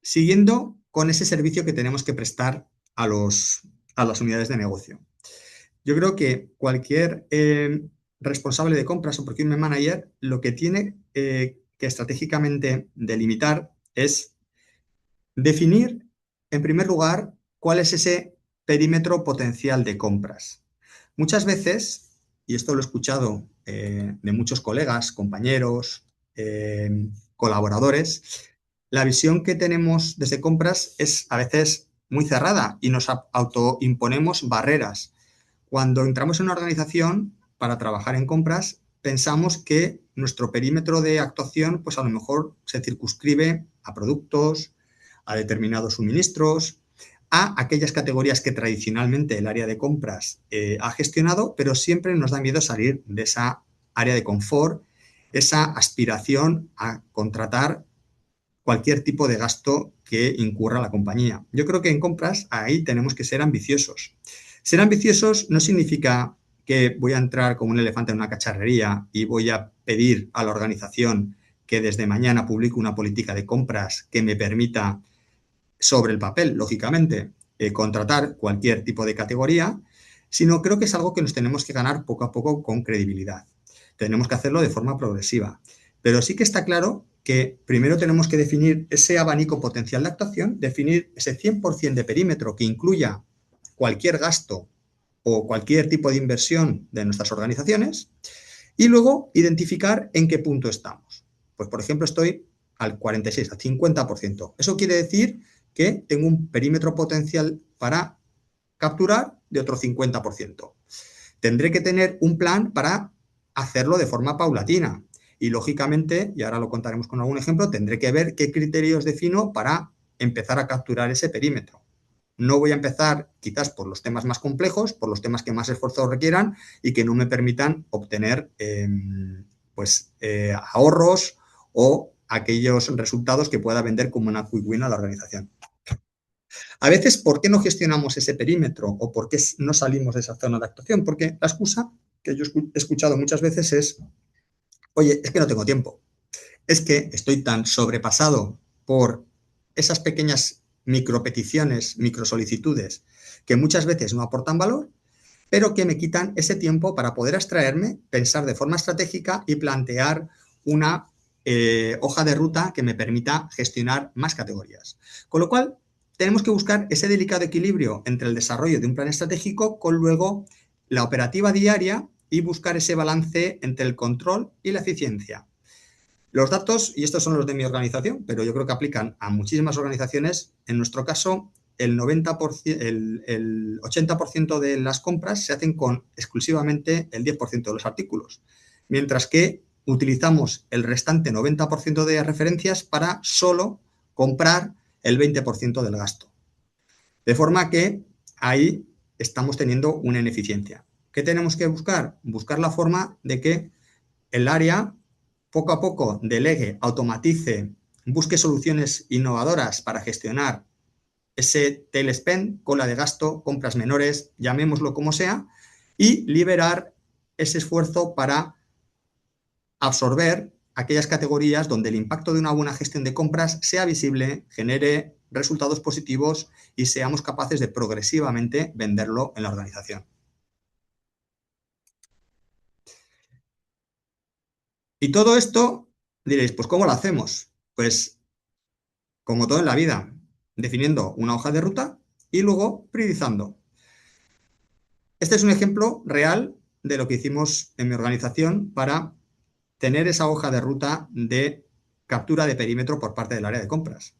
Siguiendo con ese servicio que tenemos que prestar a las unidades de negocio. Yo creo que cualquier responsable de compras o procurement manager lo que tiene que estratégicamente delimitar es definir, en primer lugar, cuál es ese perímetro potencial de compras. Muchas veces, y esto lo he escuchado de muchos colegas, compañeros, colaboradores, la visión que tenemos desde compras es a veces muy cerrada y nos autoimponemos barreras. Cuando entramos en una organización para trabajar en compras, pensamos que nuestro perímetro de actuación, pues a lo mejor se circunscribe a productos, a determinados suministros, a aquellas categorías que tradicionalmente el área de compras ha gestionado, pero siempre nos da miedo salir de esa área de confort, esa aspiración a contratar cualquier tipo de gasto que incurra la compañía. Yo creo que en compras ahí tenemos que ser ambiciosos. Ser ambiciosos no significa que voy a entrar como un elefante en una cacharrería y voy a pedir a la organización que desde mañana publique una política de compras que me permita, sobre el papel, lógicamente, contratar cualquier tipo de categoría, sino creo que es algo que nos tenemos que ganar poco a poco con credibilidad. Tenemos que hacerlo de forma progresiva. Pero sí que está claro que primero tenemos que definir ese abanico potencial de actuación, definir ese 100% de perímetro que incluya cualquier gasto o cualquier tipo de inversión de nuestras organizaciones y luego identificar en qué punto estamos. Pues, por ejemplo, estoy al 46, al 50%. Eso quiere decir que tengo un perímetro potencial para capturar de otro 50%. Tendré que tener un plan para hacerlo de forma paulatina. Y, lógicamente, y ahora lo contaremos con algún ejemplo, tendré que ver qué criterios defino para empezar a capturar ese perímetro. No voy a empezar quizás por los temas más complejos, por los temas que más esfuerzo requieran y que no me permitan obtener ahorros o aquellos resultados que pueda vender como una quick win a la organización. A veces, ¿por qué no gestionamos ese perímetro o por qué no salimos de esa zona de actuación? Porque la excusa que yo he escuchado muchas veces es, oye, es que no tengo tiempo, es que estoy tan sobrepasado por esas pequeñas micropeticiones, microsolicitudes, que muchas veces no aportan valor, pero que me quitan ese tiempo para poder abstraerme, pensar de forma estratégica y plantear una hoja de ruta que me permita gestionar más categorías. Con lo cual, tenemos que buscar ese delicado equilibrio entre el desarrollo de un plan estratégico con luego la operativa diaria y buscar ese balance entre el control y la eficiencia. Los datos, y estos son los de mi organización, pero yo creo que aplican a muchísimas organizaciones, en nuestro caso el 90%, el 80% de las compras se hacen con exclusivamente el 10% de los artículos, mientras que utilizamos el restante 90% de referencias para solo comprar el 20% del gasto. De forma que ahí estamos teniendo una ineficiencia. ¿Qué tenemos que buscar? Buscar la forma de que el área poco a poco delegue, automatice, busque soluciones innovadoras para gestionar ese tail spend, cola de gasto, compras menores, llamémoslo como sea, y liberar ese esfuerzo para absorber aquellas categorías donde el impacto de una buena gestión de compras sea visible, genere resultados positivos y seamos capaces de progresivamente venderlo en la organización. Y todo esto, diréis, pues ¿cómo lo hacemos? Pues como todo en la vida, definiendo una hoja de ruta y luego priorizando. Este es un ejemplo real de lo que hicimos en mi organización para tener esa hoja de ruta de captura de perímetro por parte del área de compras.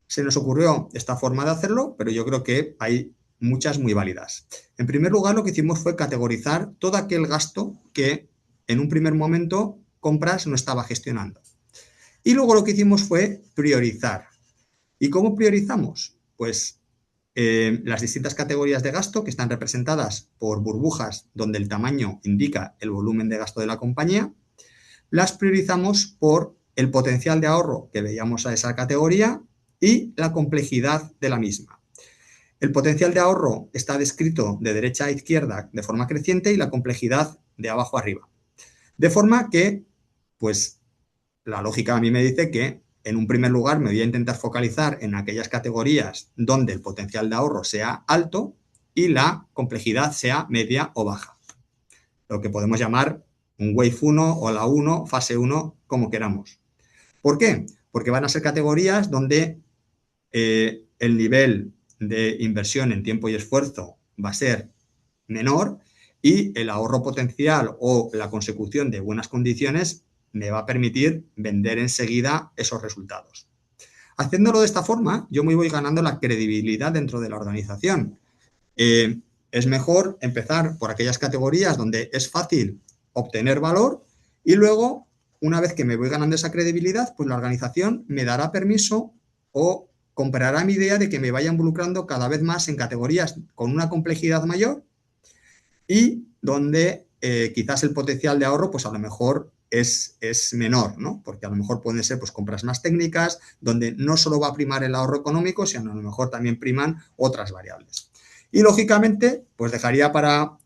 Se nos ocurrió esta forma de hacerlo, pero yo creo que hay muchas muy válidas. En primer lugar, lo que hicimos fue categorizar todo aquel gasto que en un primer momento compras no estaba gestionando. Y luego lo que hicimos fue priorizar. ¿Y cómo priorizamos? Pues las distintas categorías de gasto que están representadas por burbujas donde el tamaño indica el volumen de gasto de la compañía, las priorizamos por el potencial de ahorro que veíamos a esa categoría y la complejidad de la misma. El potencial de ahorro está descrito de derecha a izquierda de forma creciente y la complejidad de abajo a arriba. De forma que, pues, la lógica a mí me dice que en un primer lugar me voy a intentar focalizar en aquellas categorías donde el potencial de ahorro sea alto y la complejidad sea media o baja. Lo que podemos llamar un Wave 1 o la 1, fase 1, como queramos. ¿Por qué? Porque van a ser categorías donde el nivel de inversión en tiempo y esfuerzo va a ser menor y el ahorro potencial o la consecución de buenas condiciones me va a permitir vender enseguida esos resultados. Haciéndolo de esta forma, yo me voy ganando la credibilidad dentro de la organización. Es mejor empezar por aquellas categorías donde es fácil obtener valor y luego, una vez que me voy ganando esa credibilidad, pues la organización me dará permiso o comprará mi idea de que me vaya involucrando cada vez más en categorías con una complejidad mayor y donde quizás el potencial de ahorro, pues a lo mejor es menor, ¿no? Porque a lo mejor pueden ser pues, compras más técnicas, donde no solo va a primar el ahorro económico, sino a lo mejor también priman otras variables. Y lógicamente, pues dejaría para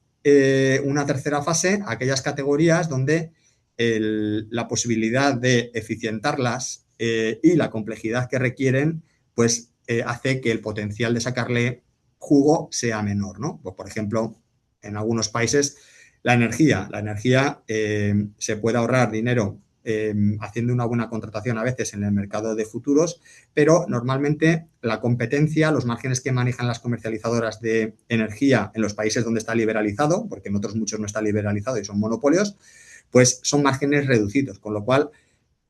una tercera fase aquellas categorías donde la posibilidad de eficientarlas y la complejidad que requieren, pues hace que el potencial de sacarle jugo sea menor, ¿no? Pues, por ejemplo, en algunos países la energía se puede ahorrar dinero haciendo una buena contratación a veces en el mercado de futuros, pero normalmente la competencia, los márgenes que manejan las comercializadoras de energía en los países donde está liberalizado, porque en otros muchos no está liberalizado y son monopolios, pues son márgenes reducidos, con lo cual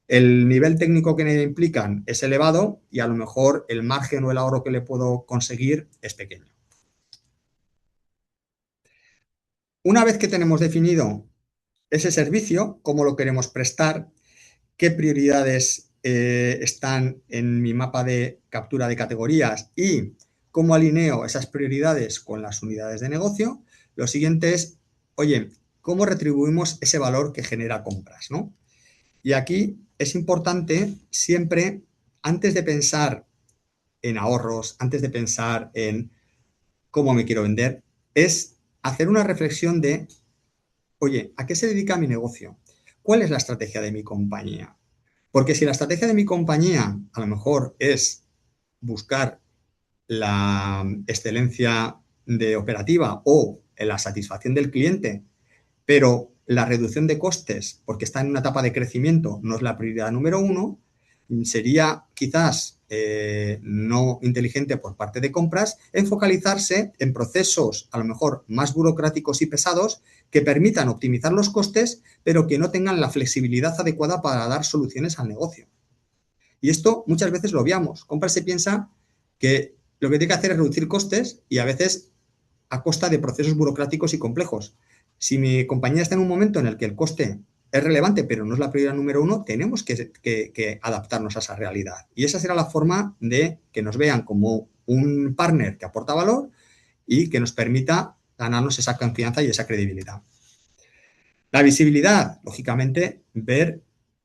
el nivel técnico que implican es elevado y a lo mejor el margen o el ahorro que le puedo conseguir es pequeño. Una vez que tenemos definido ese servicio, cómo lo queremos prestar, qué prioridades están en mi mapa de captura de categorías y cómo alineo esas prioridades con las unidades de negocio, lo siguiente es, oye, ¿cómo retribuimos ese valor que genera compras, ¿no? Y aquí es importante siempre, antes de pensar en ahorros, antes de pensar en cómo me quiero vender, es hacer una reflexión de, oye, ¿a qué se dedica mi negocio? ¿Cuál es la estrategia de mi compañía? Porque si la estrategia de mi compañía a lo mejor es buscar la excelencia de operativa o la satisfacción del cliente, pero la reducción de costes, porque está en una etapa de crecimiento, no es la prioridad número uno, sería quizás no inteligente por parte de compras en focalizarse en procesos a lo mejor más burocráticos y pesados que permitan optimizar los costes, pero que no tengan la flexibilidad adecuada para dar soluciones al negocio. Y esto muchas veces lo obviamos. Compras se piensa que lo que tiene que hacer es reducir costes y a veces a costa de procesos burocráticos y complejos. Si mi compañía está en un momento en el que el coste es relevante, pero no es la prioridad número uno, tenemos que adaptarnos a esa realidad. Y esa será la forma de que nos vean como un partner que aporta valor y que nos permita ganarnos esa confianza y esa credibilidad. La visibilidad, lógicamente, ver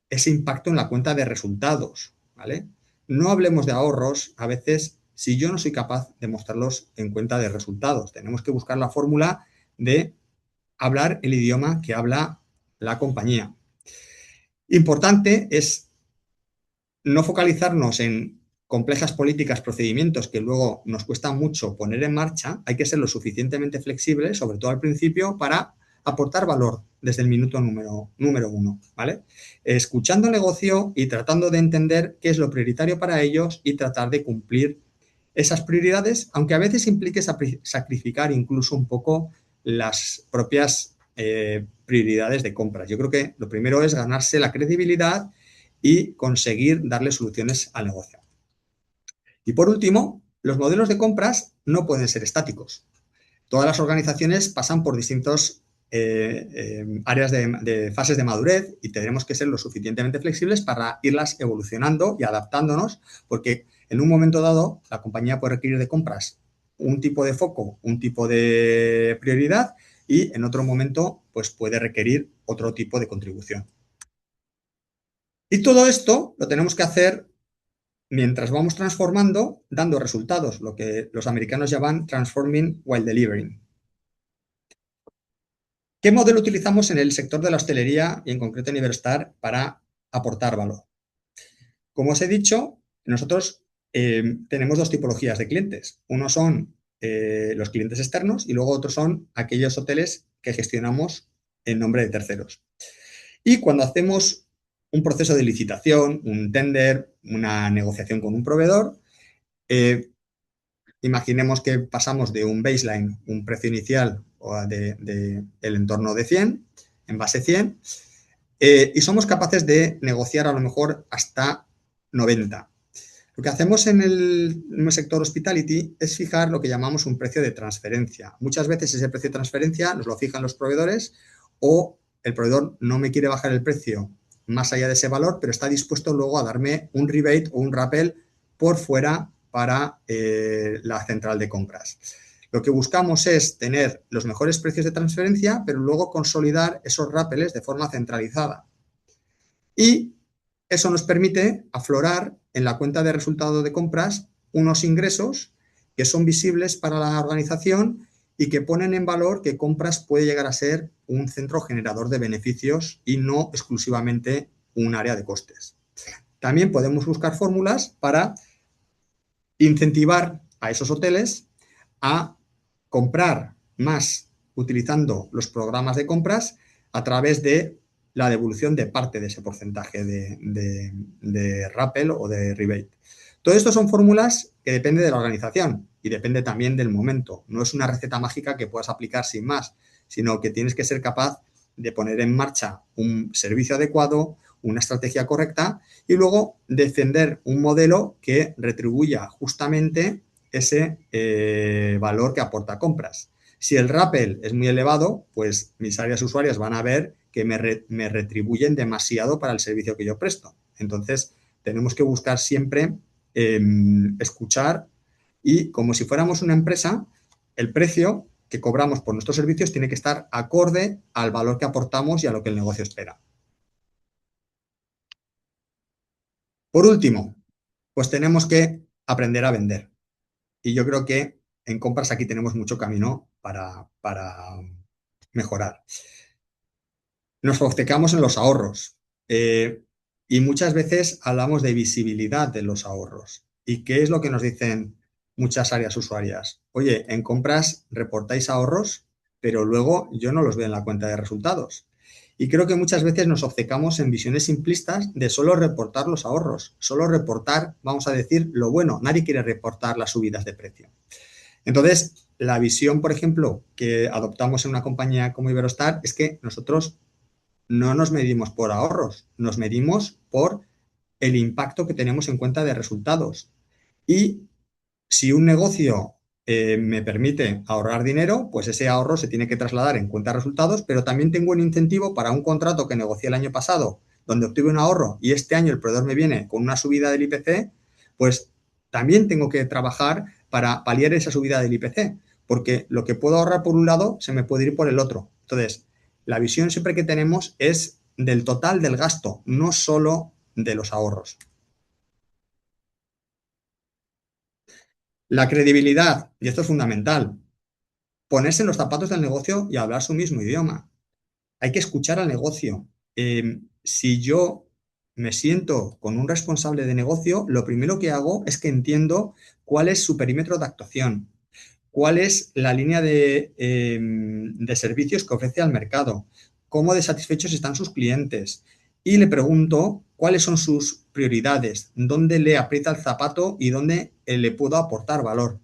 ese impacto en la cuenta de resultados, ¿vale? No hablemos de ahorros a veces si yo no soy capaz de mostrarlos en cuenta de resultados. Tenemos que buscar la fórmula de hablar el idioma que habla la compañía. Importante es no focalizarnos en complejas políticas, procedimientos que luego nos cuesta mucho poner en marcha. Hay que ser lo suficientemente flexibles, sobre todo al principio, para aportar valor desde el minuto número uno, ¿vale? Escuchando el negocio y tratando de entender qué es lo prioritario para ellos y tratar de cumplir esas prioridades, aunque a veces implique sacrificar incluso un poco las propias prioridades de compras. Yo creo que lo primero es ganarse la credibilidad y conseguir darle soluciones al negocio. Y por último, los modelos de compras no pueden ser estáticos. Todas las organizaciones pasan por distintos áreas de fases de madurez y tendremos que ser lo suficientemente flexibles para irlas evolucionando y adaptándonos, porque en un momento dado la compañía puede requerir de compras un tipo de foco, un tipo de prioridad y en otro momento pues puede requerir otro tipo de contribución. Y todo esto lo tenemos que hacer mientras vamos transformando, dando resultados, lo que los americanos llaman transforming while delivering. ¿Qué modelo utilizamos en el sector de la hostelería y en concreto en Iberostar para aportar valor? Como os he dicho, nosotros tenemos dos tipologías de clientes. Uno son los clientes externos y luego otros son aquellos hoteles que gestionamos en nombre de terceros. Y cuando hacemos un proceso de licitación, un tender, una negociación con un proveedor, imaginemos que pasamos de un baseline, un precio inicial de el entorno de 100, en base 100, y somos capaces de negociar a lo mejor hasta 90. Lo que hacemos en el sector hospitality es fijar lo que llamamos un precio de transferencia. Muchas veces ese precio de transferencia nos lo fijan los proveedores o el proveedor no me quiere bajar el precio más allá de ese valor, pero está dispuesto luego a darme un rebate o un rappel por fuera para la central de compras. Lo que buscamos es tener los mejores precios de transferencia, pero luego consolidar esos rappeles de forma centralizada. Y eso nos permite aflorar en la cuenta de resultado de compras unos ingresos que son visibles para la organización y que ponen en valor que compras puede llegar a ser un centro generador de beneficios y no exclusivamente un área de costes. También podemos buscar fórmulas para incentivar a esos hoteles a comprar más utilizando los programas de compras a través de la devolución de parte de ese porcentaje de rappel o de rebate. Todo esto son fórmulas que dependen de la organización y depende también del momento. No es una receta mágica que puedas aplicar sin más, sino que tienes que ser capaz de poner en marcha un servicio adecuado, una estrategia correcta y luego defender un modelo que retribuya justamente ese valor que aporta compras. Si el rappel es muy elevado, pues mis áreas usuarias van a ver que me retribuyen demasiado para el servicio que yo presto. Entonces, tenemos que buscar siempre escuchar y, como si fuéramos una empresa, el precio que cobramos por nuestros servicios tiene que estar acorde al valor que aportamos y a lo que el negocio espera. Por último, pues tenemos que aprender a vender. Y yo creo que en compras aquí tenemos mucho camino para mejorar. Nos obcecamos en los ahorros y muchas veces hablamos de visibilidad de los ahorros. ¿Y qué es lo que nos dicen muchas áreas usuarias? Oye, en compras reportáis ahorros, pero luego yo no los veo en la cuenta de resultados. Y creo que muchas veces nos obcecamos en visiones simplistas de solo reportar los ahorros, solo reportar, vamos a decir, lo bueno. Nadie quiere reportar las subidas de precio. Entonces, la visión, por ejemplo, que adoptamos en una compañía como Iberostar es que nosotros no nos medimos por ahorros, nos medimos por el impacto que tenemos en cuenta de resultados. Y si un negocio me permite ahorrar dinero, pues ese ahorro se tiene que trasladar en cuenta de resultados, pero también tengo un incentivo para un contrato que negocié el año pasado, donde obtuve un ahorro y este año el proveedor me viene con una subida del IPC, pues también tengo que trabajar para paliar esa subida del IPC, porque lo que puedo ahorrar por un lado se me puede ir por el otro. Entonces, la visión siempre que tenemos es del total del gasto, no solo de los ahorros. La credibilidad, y esto es fundamental, ponerse en los zapatos del negocio y hablar su mismo idioma. Hay que escuchar al negocio. Si yo me siento con un responsable de negocio, lo primero que hago es que entiendo cuál es su perímetro de actuación, cuál es la línea de servicios que ofrece al mercado, cómo de satisfechos están sus clientes y le pregunto cuáles son sus prioridades, dónde le aprieta el zapato y dónde le puedo aportar valor.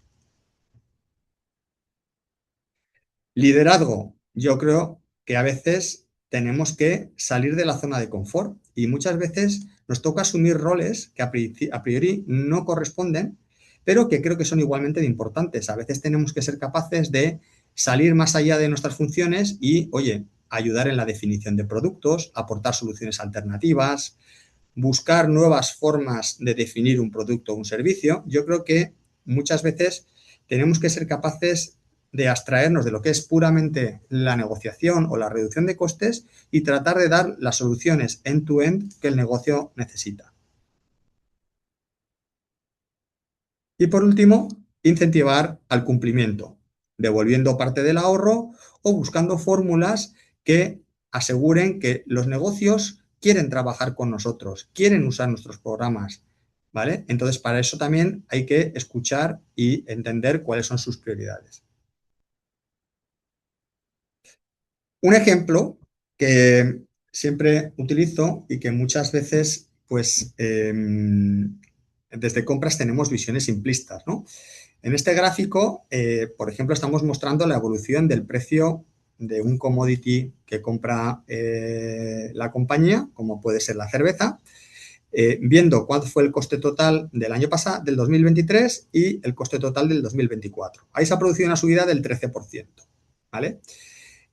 Liderazgo. Yo creo que a veces tenemos que salir de la zona de confort y muchas veces nos toca asumir roles que a priori no corresponden, pero que creo que son igualmente de importantes. A veces tenemos que ser capaces de salir más allá de nuestras funciones y, oye, ayudar en la definición de productos, aportar soluciones alternativas, buscar nuevas formas de definir un producto o un servicio. Yo creo que muchas veces tenemos que ser capaces de abstraernos de lo que es puramente la negociación o la reducción de costes y tratar de dar las soluciones end-to-end que el negocio necesita. Y por último, incentivar al cumplimiento, devolviendo parte del ahorro o buscando fórmulas que aseguren que los negocios quieren trabajar con nosotros, quieren usar nuestros programas, ¿vale? Entonces, para eso también hay que escuchar y entender cuáles son sus prioridades. Un ejemplo que siempre utilizo y que muchas veces, pues, desde compras tenemos visiones simplistas, ¿no? En este gráfico, por ejemplo, estamos mostrando la evolución del precio de un commodity que compra la compañía, como puede ser la cerveza, viendo cuál fue el coste total del año pasado, del 2023, y el coste total del 2024. Ahí se ha producido una subida del 13%, ¿vale?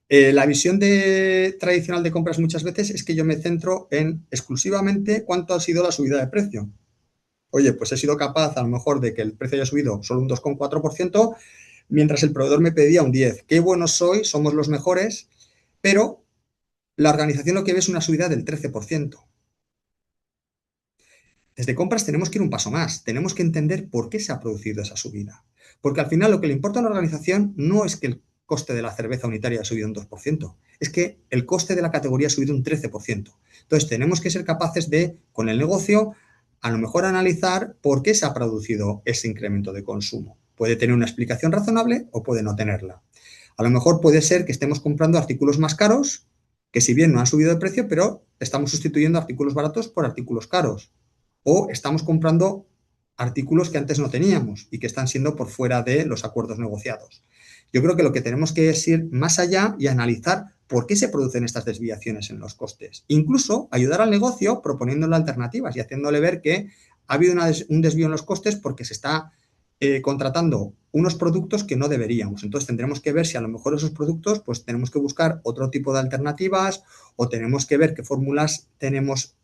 La visión tradicional de compras muchas veces es que yo me centro en exclusivamente cuánto ha sido la subida de precio. Oye, pues he sido capaz a lo mejor de que el precio haya subido solo un 2,4%, mientras el proveedor me pedía un 10%. Qué buenos soy, somos los mejores, pero la organización lo que ve es una subida del 13%. Desde compras tenemos que ir un paso más, tenemos que entender por qué se ha producido esa subida. Porque al final lo que le importa a una organización no es que el coste de la cerveza unitaria ha subido un 2%, es que el coste de la categoría ha subido un 13%. Entonces tenemos que ser capaces de, con el negocio, a lo mejor analizar por qué se ha producido ese incremento de consumo. Puede tener una explicación razonable o puede no tenerla. A lo mejor puede ser que estemos comprando artículos más caros, que si bien no han subido de precio, pero estamos sustituyendo artículos baratos por artículos caros. O estamos comprando artículos que antes no teníamos y que están siendo por fuera de los acuerdos negociados. Yo creo que lo que tenemos que es ir más allá y analizar por qué se producen estas desviaciones en los costes. Incluso ayudar al negocio proponiéndole alternativas y haciéndole ver que ha habido un desvío en los costes porque se está contratando unos productos que no deberíamos. Entonces tendremos que ver si a lo mejor esos productos pues tenemos que buscar otro tipo de alternativas o tenemos que ver qué fórmulas tenemos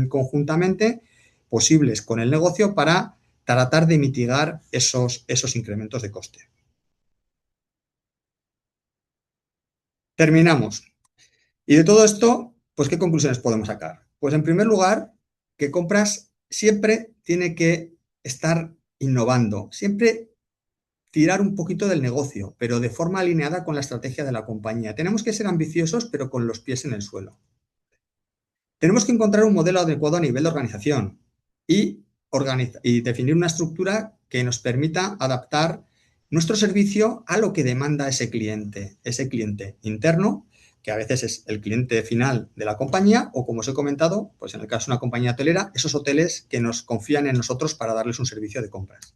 conjuntamente posibles con el negocio para tratar de mitigar esos incrementos de coste. Terminamos. Y de todo esto, pues, ¿qué conclusiones podemos sacar? Pues, en primer lugar, que compras siempre tiene que estar innovando, siempre tirar un poquito del negocio, pero de forma alineada con la estrategia de la compañía. Tenemos que ser ambiciosos, pero con los pies en el suelo. Tenemos que encontrar un modelo adecuado a nivel de organización y, definir una estructura que nos permita adaptar nuestro servicio a lo que demanda ese cliente interno, que a veces es el cliente final de la compañía, o como os he comentado, pues en el caso de una compañía hotelera, esos hoteles que nos confían en nosotros para darles un servicio de compras.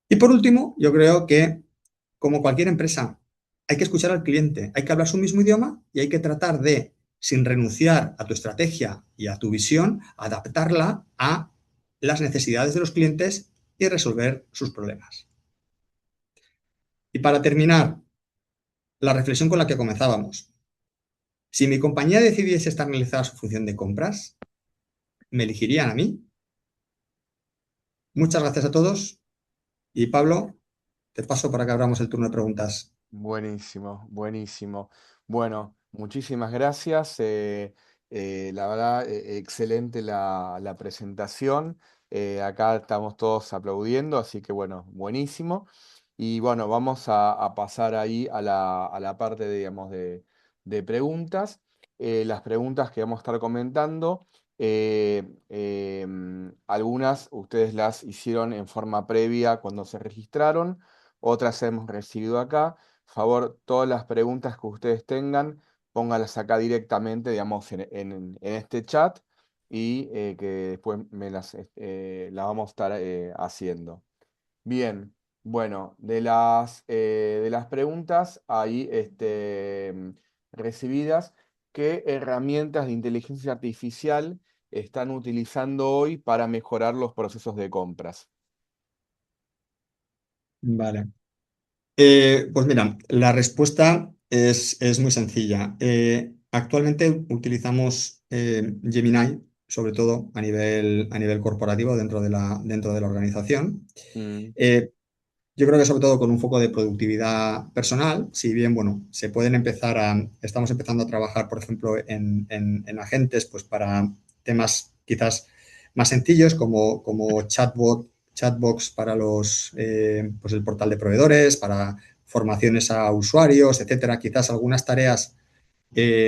Y por último, yo creo que, como cualquier empresa, hay que escuchar al cliente, hay que hablar su mismo idioma y hay que tratar de, sin renunciar a tu estrategia y a tu visión, adaptarla a las necesidades de los clientes y resolver sus problemas. Y para terminar, la reflexión con la que comenzábamos. Si mi compañía decidiese externalizar su función de compras, ¿me elegirían a mí? Muchas gracias a todos y Pablo, te paso para que abramos el turno de preguntas. Buenísimo, buenísimo. Bueno, muchísimas gracias. La verdad, excelente la presentación. Acá estamos todos aplaudiendo, así que bueno, buenísimo. Y bueno, vamos a pasar ahí a la parte, digamos, de preguntas. Las preguntas que vamos a estar comentando, algunas ustedes las hicieron en forma previa cuando se registraron, otras hemos recibido acá. Favor, todas las preguntas que ustedes tengan, póngalas acá directamente, digamos, en este chat y que después las vamos a estar haciendo. Bien, bueno, de las preguntas ahí recibidas, ¿qué herramientas de inteligencia artificial están utilizando hoy para mejorar los procesos de compras? Vale. Pues mira, la respuesta es muy sencilla. Actualmente utilizamos Gemini, sobre todo a nivel corporativo dentro de la organización. Mm, Eh, yo creo que sobre todo con un foco de productividad personal, si bien, bueno, estamos empezando a trabajar, por ejemplo, en agentes, pues para temas quizás más sencillos como chatbots para pues el portal de proveedores, para formaciones a usuarios, etcétera. Quizás algunas tareas,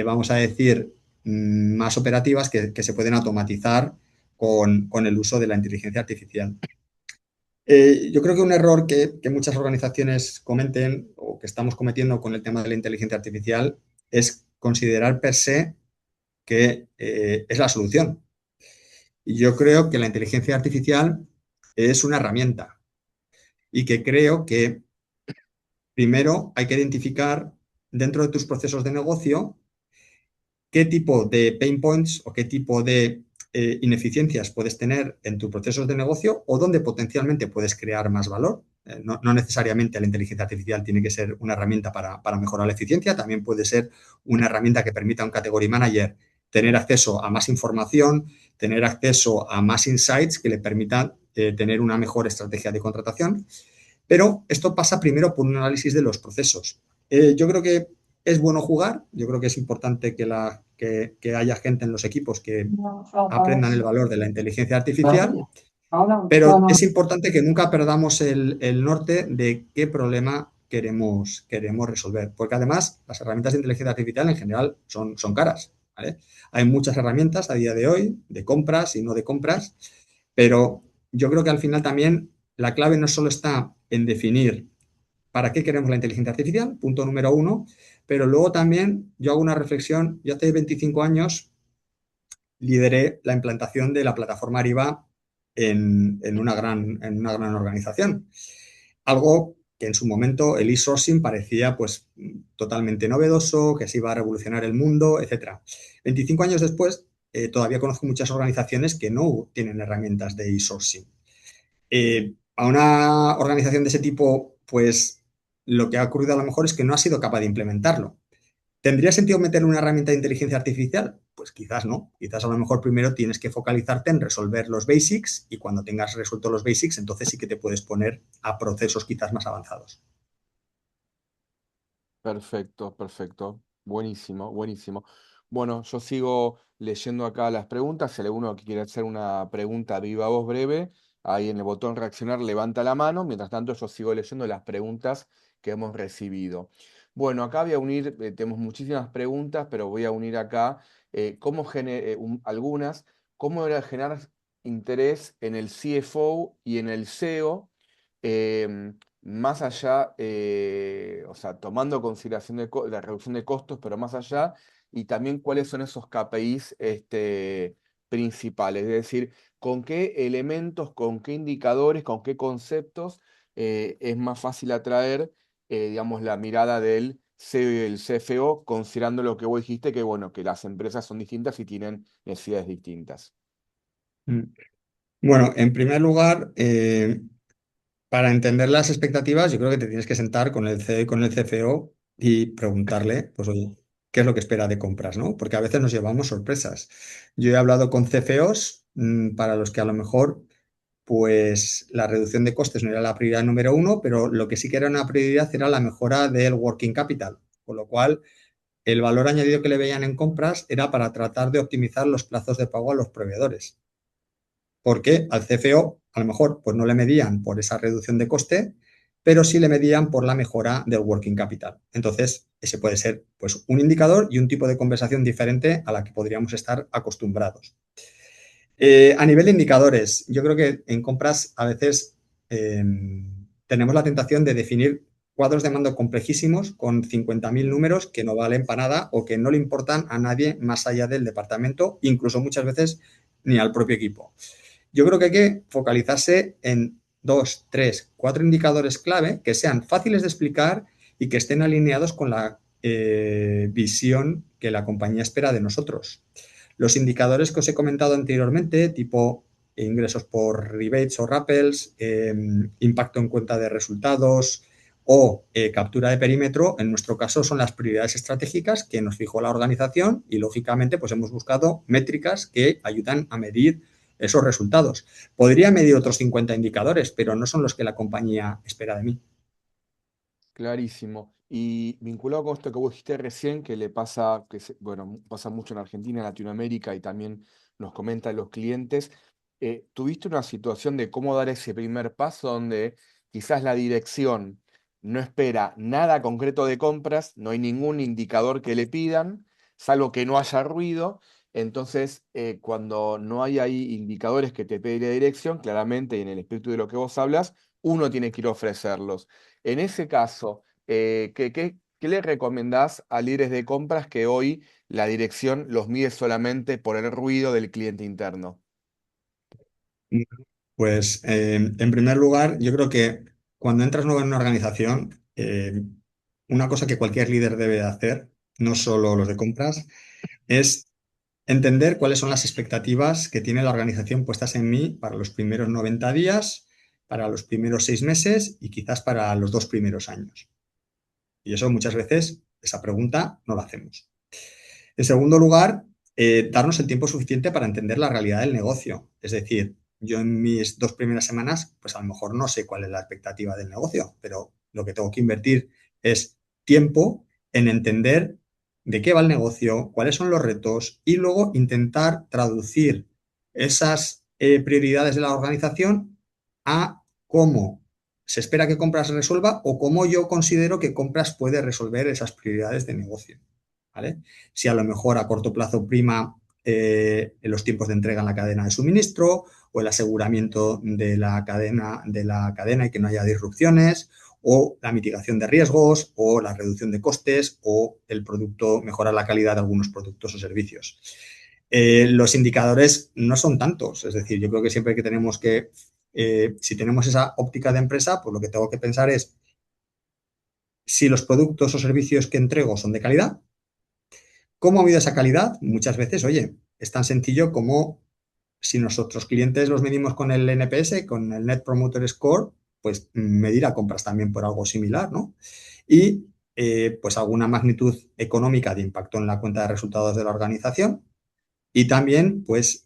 vamos a decir, más operativas que se pueden automatizar con el uso de la inteligencia artificial. Yo creo que un error que muchas organizaciones cometen o que estamos cometiendo con el tema de la inteligencia artificial es considerar per se que es la solución. Y yo creo que la inteligencia artificial es una herramienta y que creo que primero hay que identificar dentro de tus procesos de negocio qué tipo de pain points o qué tipo de ineficiencias puedes tener en tus procesos de negocio o dónde potencialmente puedes crear más valor. No necesariamente la inteligencia artificial tiene que ser una herramienta para mejorar la eficiencia, también puede ser una herramienta que permita a un category manager tener acceso a más información, tener acceso a más insights que le permitan tener una mejor estrategia de contratación. Pero esto pasa primero por un análisis de los procesos. Yo creo que es bueno jugar, yo creo que es importante que haya gente en los equipos que aprendan el valor de la inteligencia artificial, pero es importante que nunca perdamos el norte de qué problema queremos resolver, porque además las herramientas de inteligencia artificial en general son caras. ¿Vale? Hay muchas herramientas a día de hoy de compras y no de compras, pero yo creo que al final también la clave no solo está en definir para qué queremos la inteligencia artificial, punto número uno, pero luego también yo hago una reflexión. Yo hace 25 años lideré la implantación de la plataforma Ariba en una gran organización. Algo que en su momento el e-sourcing parecía pues totalmente novedoso, que se iba a revolucionar el mundo, etcétera. 25 años después, todavía conozco muchas organizaciones que no tienen herramientas de e-sourcing. A una organización de ese tipo, pues lo que ha ocurrido a lo mejor es que no ha sido capaz de implementarlo. ¿Tendría sentido meter una herramienta de inteligencia artificial? Pues quizás no. Quizás a lo mejor primero tienes que focalizarte en resolver los basics y cuando tengas resuelto los basics, entonces sí que te puedes poner a procesos quizás más avanzados. perfecto, perfecto. Buenísimo, buenísimo. Bueno, yo sigo leyendo acá las preguntas. Si alguno que quiere hacer una pregunta viva voz breve, ahí en el botón reaccionar levanta la mano. Mientras tanto, yo sigo leyendo las preguntas que hemos recibido. Bueno, acá voy a unir, tenemos muchísimas preguntas, pero voy a unir acá algunas. ¿Cómo era generar interés en el CFO y en el CEO? más allá, o sea, tomando consideración la reducción de costos, pero más allá, y también cuáles son esos KPIs principales, es decir, con qué elementos, con qué indicadores, con qué conceptos es más fácil atraer, digamos, la mirada del CEO y el CFO, considerando lo que vos dijiste, que bueno, que las empresas son distintas y tienen necesidades distintas. Mm. Bueno, en primer lugar, para entender las expectativas, yo creo que te tienes que sentar con el CEO y con el CFO y preguntarle, pues oye, ¿qué es lo que espera de compras, ¿no? Porque a veces nos llevamos sorpresas. Yo he hablado con CFOs para los que a lo mejor, pues la reducción de costes no era la prioridad número uno, pero lo que sí que era una prioridad era la mejora del working capital, con lo cual el valor añadido que le veían en compras era para tratar de optimizar los plazos de pago a los proveedores. Porque al CFO a lo mejor pues no le medían por esa reducción de coste, pero sí le medían por la mejora del working capital. Entonces, ese puede ser pues un indicador y un tipo de conversación diferente a la que podríamos estar acostumbrados. A nivel de indicadores, yo creo que en compras a veces eh, tenemos la tentación de definir cuadros de mando complejísimos con 50.000 números que no valen para nada o que no le importan a nadie más allá del departamento, incluso muchas veces ni al propio equipo. Yo creo que hay que focalizarse en 2, 3, 4 indicadores clave que sean fáciles de explicar y que estén alineados con la visión que la compañía espera de nosotros. Los indicadores que os he comentado anteriormente, tipo ingresos por rebates o rappels, impacto en cuenta de resultados o captura de perímetro, en nuestro caso son las prioridades estratégicas que nos fijó la organización y, lógicamente, pues hemos buscado métricas que ayudan a medir esos resultados. Podría medir otros 50 indicadores, pero no son los que la compañía espera de mí. Clarísimo. Y vinculado con esto que vos dijiste recién, que le pasa, bueno, pasa mucho en Argentina, en Latinoamérica y también nos comentan los clientes, ¿tuviste una situación de cómo dar ese primer paso donde quizás la dirección no espera nada concreto de compras, no hay ningún indicador que le pidan, salvo que no haya ruido? Entonces, cuando no hay ahí indicadores que te pide la dirección, claramente, y en el espíritu de lo que vos hablas, uno tiene que ir a ofrecerlos. En ese caso, ¿qué le recomendás a líderes de compras que hoy la dirección los mide solamente por el ruido del cliente interno? Pues en primer lugar, yo creo que cuando entras nuevo en una organización, una cosa que cualquier líder debe hacer, no solo los de compras, es entender cuáles son las expectativas que tiene la organización puestas en mí para los primeros 90 días, para los primeros 6 meses y quizás para los 2 primeros años. Y eso muchas veces, esa pregunta no la hacemos. En segundo lugar, darnos el tiempo suficiente para entender la realidad del negocio. Es decir, yo en mis 2 primeras semanas, pues a lo mejor no sé cuál es la expectativa del negocio, pero lo que tengo que invertir es tiempo en entender de qué va el negocio, cuáles son los retos y luego intentar traducir esas prioridades de la organización a cómo se espera que compras resuelva o cómo yo considero que compras puede resolver esas prioridades de negocio. ¿Vale? Si a lo mejor a corto plazo prima en los tiempos de entrega en la cadena de suministro o el aseguramiento de la cadena y que no haya disrupciones o la mitigación de riesgos o la reducción de costes o el producto, mejorar la calidad de algunos productos o servicios. Los indicadores no son tantos, es decir, yo creo que siempre que tenemos que, si tenemos esa óptica de empresa, pues lo que tengo que pensar es si los productos o servicios que entrego son de calidad. ¿Cómo mido esa calidad? Muchas veces, oye, es tan sencillo como si nosotros clientes los medimos con el NPS, con el Net Promoter Score, pues medir a compras también por algo similar, ¿no? Y pues alguna magnitud económica de impacto en la cuenta de resultados de la organización. Y también, pues,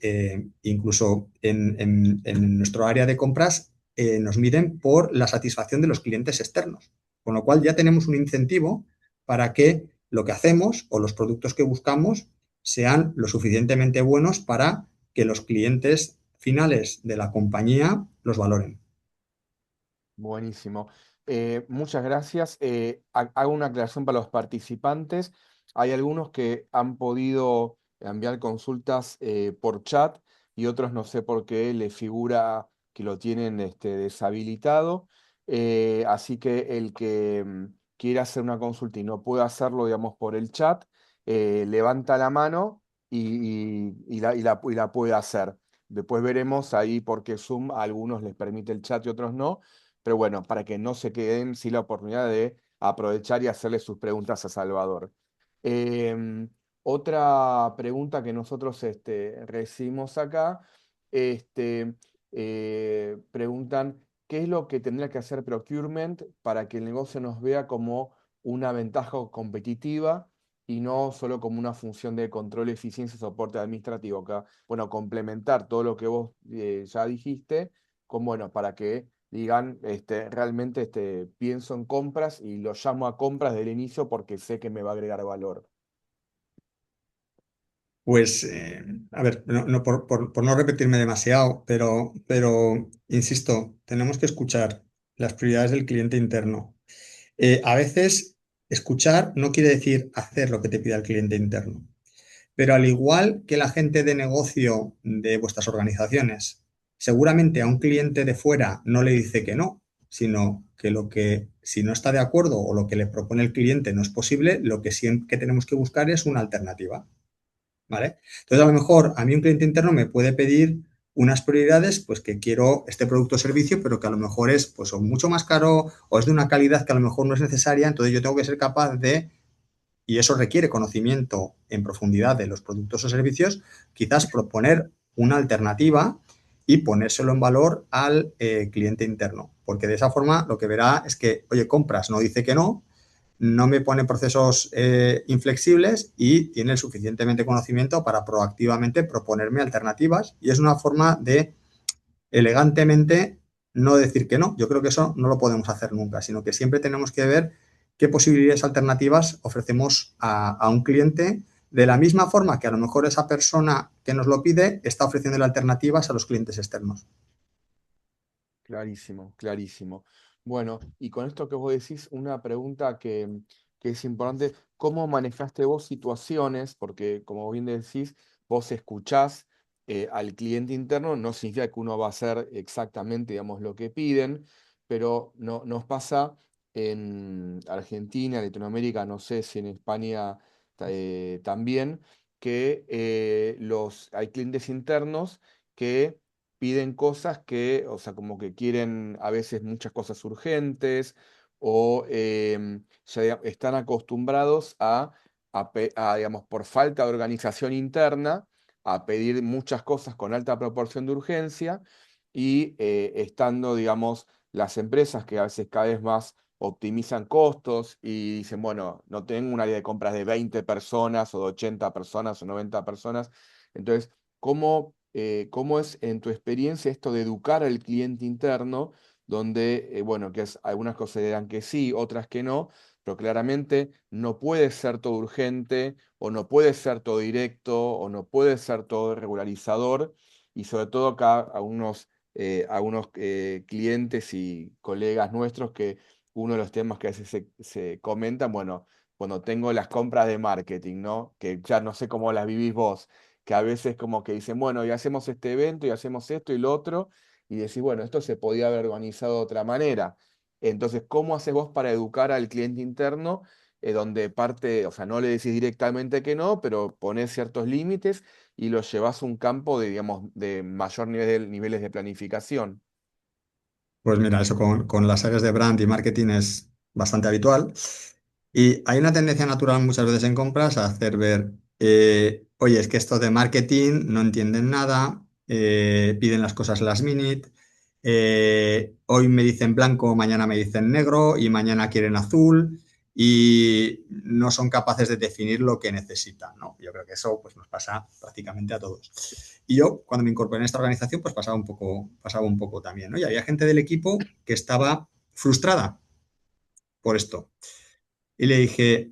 incluso en nuestro área de compras, nos miden por la satisfacción de los clientes externos. Con lo cual ya tenemos un incentivo para que lo que hacemos o los productos que buscamos sean lo suficientemente buenos para que los clientes finales de la compañía los valoren. Buenísimo. Muchas gracias. Hago una aclaración para los participantes. Hay algunos que han podido enviar consultas por chat y otros no sé por qué les figura que lo tienen deshabilitado. Así que el que quiera hacer una consulta y no puede hacerlo, digamos, por el chat, levanta la mano y la puede hacer. Después veremos ahí porque Zoom a algunos les permite el chat y otros no. Pero bueno, para que no se queden sin la oportunidad de aprovechar y hacerle sus preguntas a Salvador. Em, Otra pregunta que nosotros recibimos acá, este, preguntan, ¿qué es lo que tendría que hacer Procurement para que el negocio nos vea como una ventaja competitiva y no solo como una función de control, eficiencia y soporte administrativo? Acá, bueno, complementar todo lo que vos ya dijiste, con, bueno, para que digan, realmente pienso en compras y lo llamo a compras del inicio porque sé que me va a agregar valor. Pues, a ver, por no repetirme demasiado, pero insisto, tenemos que escuchar las prioridades del cliente interno. A veces, escuchar no quiere decir hacer lo que te pida el cliente interno, pero al igual que la gente de negocio de vuestras organizaciones, seguramente a un cliente de fuera no le dice que no, sino que si no está de acuerdo o lo que le propone el cliente no es posible, lo que sí que tenemos que buscar es una alternativa. ¿Vale? Entonces, a lo mejor a mí un cliente interno me puede pedir unas prioridades, pues que quiero este producto o servicio, pero que a lo mejor es pues o mucho más caro o es de una calidad que a lo mejor no es necesaria, entonces yo tengo que ser capaz de, y eso requiere conocimiento en profundidad de los productos o servicios, quizás proponer una alternativa y ponérselo en valor al cliente interno, porque de esa forma lo que verá es que, oye, compras, no dice que no me pone procesos inflexibles y tiene el suficientemente conocimiento para proactivamente proponerme alternativas y es una forma de elegantemente no decir que no. Yo creo que eso no lo podemos hacer nunca, sino que siempre tenemos que ver qué posibilidades alternativas ofrecemos a un cliente de la misma forma que a lo mejor esa persona que nos lo pide está ofreciendo alternativas a los clientes externos. Clarísimo, clarísimo. Bueno, y con esto que vos decís, una pregunta que es importante, ¿cómo manejaste vos situaciones? Porque como bien decís, vos escuchás al cliente interno, no significa que uno va a hacer exactamente, digamos, lo que piden, pero no, nos pasa en Argentina, Latinoamérica, no sé si en España también, que hay clientes internos que piden cosas que, o sea, como que quieren a veces muchas cosas urgentes o ya están acostumbrados digamos, por falta de organización interna, a pedir muchas cosas con alta proporción de urgencia y estando, digamos, las empresas que a veces cada vez más optimizan costos y dicen, bueno, no tengo un área de compras de 20 personas o de 80 personas o 90 personas. Entonces, ¿cómo es en tu experiencia esto de educar al cliente interno, donde, bueno, algunas cosas dirán que sí, otras que no, pero claramente no puede ser todo urgente, o no puede ser todo directo, o no puede ser todo regularizador, y sobre todo acá a unos clientes y colegas nuestros que uno de los temas que a veces se comentan, bueno, cuando tengo las compras de marketing, ¿no? Que ya no sé cómo las vivís vos, que a veces como que dicen, bueno, y hacemos este evento y hacemos esto y lo otro, y decís, bueno, esto se podía haber organizado de otra manera. Entonces, ¿cómo haces vos para educar al cliente interno, donde parte, o sea, no le decís directamente que no, pero ponés ciertos límites y lo llevas a un campo de, digamos, de mayor niveles de planificación? Pues mira, eso con las áreas de brand y marketing es bastante habitual. Y hay una tendencia natural muchas veces en compras a hacer ver, oye, es que esto de marketing no entienden nada, piden las cosas last minute, hoy me dicen blanco, mañana me dicen negro y mañana quieren azul y no son capaces de definir lo que necesitan, ¿no? Yo creo que eso pues, nos pasa prácticamente a todos. Y yo, cuando me incorporé en esta organización, pues pasaba un poco también, ¿no? Y había gente del equipo que estaba frustrada por esto. Y le dije,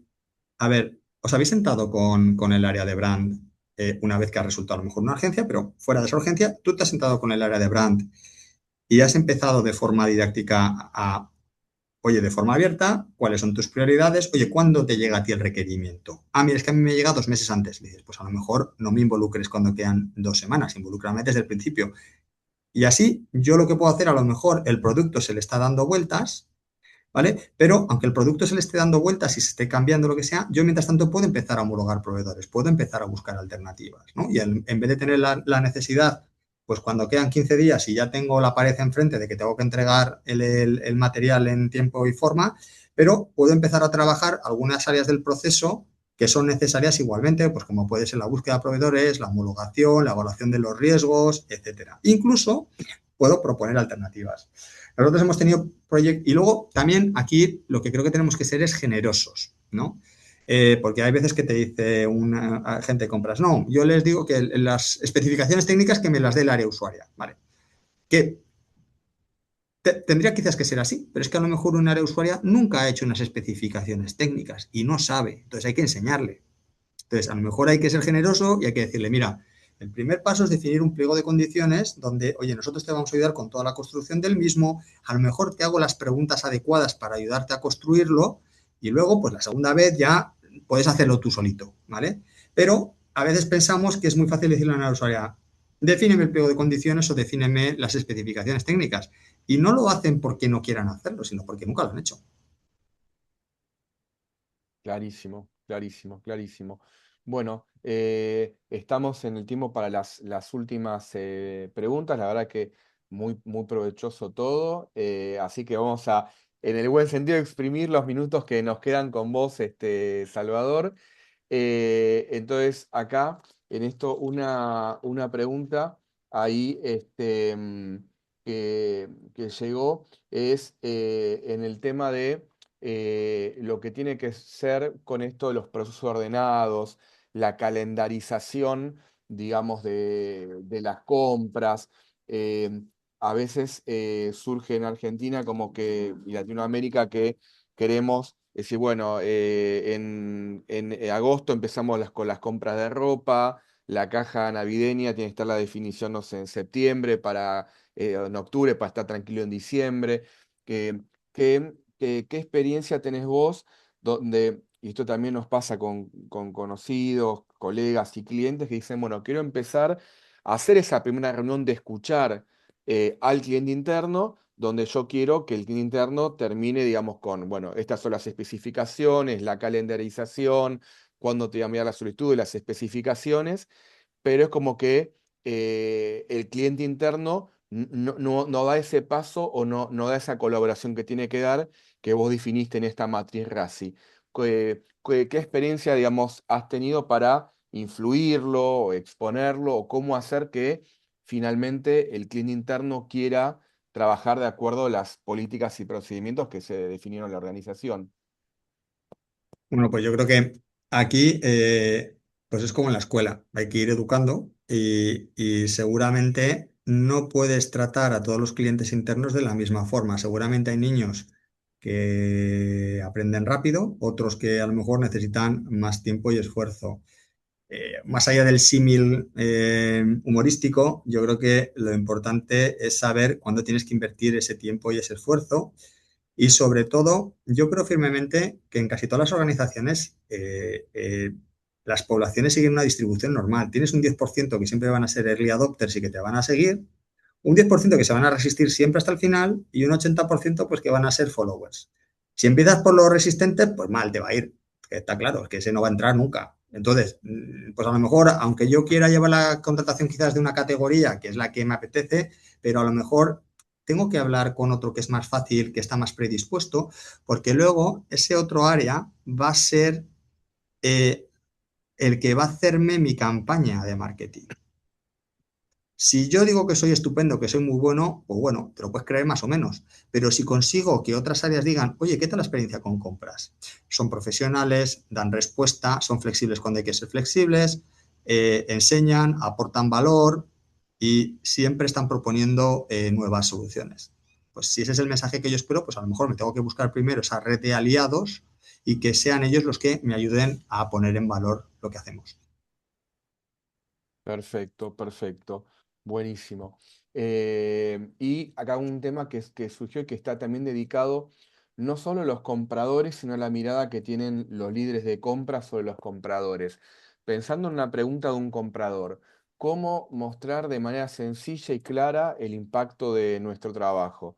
a ver, ¿os habéis sentado con el área de brand una vez que ha resultado a lo mejor una urgencia, pero fuera de esa urgencia, tú te has sentado con el área de brand y has empezado de forma didáctica oye, de forma abierta, cuáles son tus prioridades, oye, ¿cuándo te llega a ti el requerimiento? Ah, mira, es que a mí me llega 2 meses antes. Le dices, pues a lo mejor no me involucres cuando quedan 2 semanas, involúcrame desde el principio. Y así yo lo que puedo hacer, a lo mejor el producto se le está dando vueltas, ¿vale? Pero aunque el producto se le esté dando vueltas y se esté cambiando lo que sea, yo mientras tanto puedo empezar a homologar proveedores, puedo empezar a buscar alternativas, ¿no? Y en vez de tener la necesidad, pues cuando quedan 15 días y ya tengo la pared enfrente de que tengo que entregar el material en tiempo y forma, pero puedo empezar a trabajar algunas áreas del proceso que son necesarias igualmente, pues como puede ser la búsqueda de proveedores, la homologación, la evaluación de los riesgos, etcétera. Incluso puedo proponer alternativas. Nosotros hemos tenido proyectos y luego también aquí lo que creo que tenemos que ser es generosos, ¿no? Porque hay veces que te dice una gente de compras, no, yo les digo que las especificaciones técnicas que me las dé el área usuaria, ¿vale? Que tendría quizás que ser así, pero es que a lo mejor un área usuaria nunca ha hecho unas especificaciones técnicas y no sabe, entonces hay que enseñarle. Entonces, a lo mejor hay que ser generoso y hay que decirle, mira, el primer paso es definir un pliego de condiciones donde, oye, nosotros te vamos a ayudar con toda la construcción del mismo, a lo mejor te hago las preguntas adecuadas para ayudarte a construirlo y luego, pues la segunda vez ya puedes hacerlo tú solito, ¿vale? Pero a veces pensamos que es muy fácil decirle a una usuaria, defíneme el pliego de condiciones o defíneme las especificaciones técnicas. Y no lo hacen porque no quieran hacerlo, sino porque nunca lo han hecho. Clarísimo, clarísimo, clarísimo. Bueno, estamos en el tiempo para las últimas preguntas. La verdad que muy, muy provechoso todo. Así que vamos a, en el buen sentido, exprimir los minutos que nos quedan con vos, Salvador. Entonces, acá, en esto, una pregunta ahí que llegó es en el tema de lo que tiene que ser con esto de los procesos ordenados, la calendarización, digamos, de las compras. Eh, a veces surge en Argentina como que, y Latinoamérica, que queremos decir, bueno, en agosto empezamos con las compras de ropa, la caja navideña tiene que estar la definición, no sé, en septiembre, en octubre, para estar tranquilo en diciembre. Que, ¿qué experiencia tenés vos donde, y esto también nos pasa con conocidos, colegas y clientes que dicen, bueno, quiero empezar a hacer esa primera reunión de escuchar al cliente interno, donde yo quiero que el cliente interno termine, digamos, con, bueno, estas son las especificaciones, la calendarización, cuándo te voy a enviar la solicitud y las especificaciones, pero es como que el cliente interno no da ese paso o no da esa colaboración que tiene que dar que vos definiste en esta matriz RACI. ¿Qué experiencia, digamos, has tenido para influirlo o exponerlo o cómo hacer que finalmente el cliente interno quiera trabajar de acuerdo a las políticas y procedimientos que se definieron en la organización? Bueno, pues yo creo que aquí pues es como en la escuela, hay que ir educando y seguramente no puedes tratar a todos los clientes internos de la misma forma. Seguramente hay niños que aprenden rápido, otros que a lo mejor necesitan más tiempo y esfuerzo. Más allá del símil humorístico, yo creo que lo importante es saber cuándo tienes que invertir ese tiempo y ese esfuerzo y sobre todo, yo creo firmemente que en casi todas las organizaciones las poblaciones siguen una distribución normal. Tienes un 10% que siempre van a ser early adopters y que te van a seguir, un 10% que se van a resistir siempre hasta el final y un 80% pues que van a ser followers. Si empiezas por los resistentes, pues mal te va a ir. Está claro, es que ese no va a entrar nunca. Entonces, pues a lo mejor, aunque yo quiera llevar la contratación quizás de una categoría que es la que me apetece, pero a lo mejor tengo que hablar con otro que es más fácil, que está más predispuesto, porque luego ese otro área va a ser eh, el que va a hacerme mi campaña de marketing. Si yo digo que soy estupendo, que soy muy bueno, pues bueno, te lo puedes creer más o menos. Pero si consigo que otras áreas digan, oye, ¿qué tal la experiencia con compras? Son profesionales, dan respuesta, son flexibles cuando hay que ser flexibles, enseñan, aportan valor y siempre están proponiendo nuevas soluciones. Pues si ese es el mensaje que yo espero, pues a lo mejor me tengo que buscar primero esa red de aliados y que sean ellos los que me ayuden a poner en valor lo que hacemos. Perfecto, perfecto. Buenísimo. Y acá un tema que surgió y que está también dedicado no solo a los compradores, sino a la mirada que tienen los líderes de compra sobre los compradores. Pensando en una pregunta de un comprador, cómo mostrar de manera sencilla y clara el impacto de nuestro trabajo.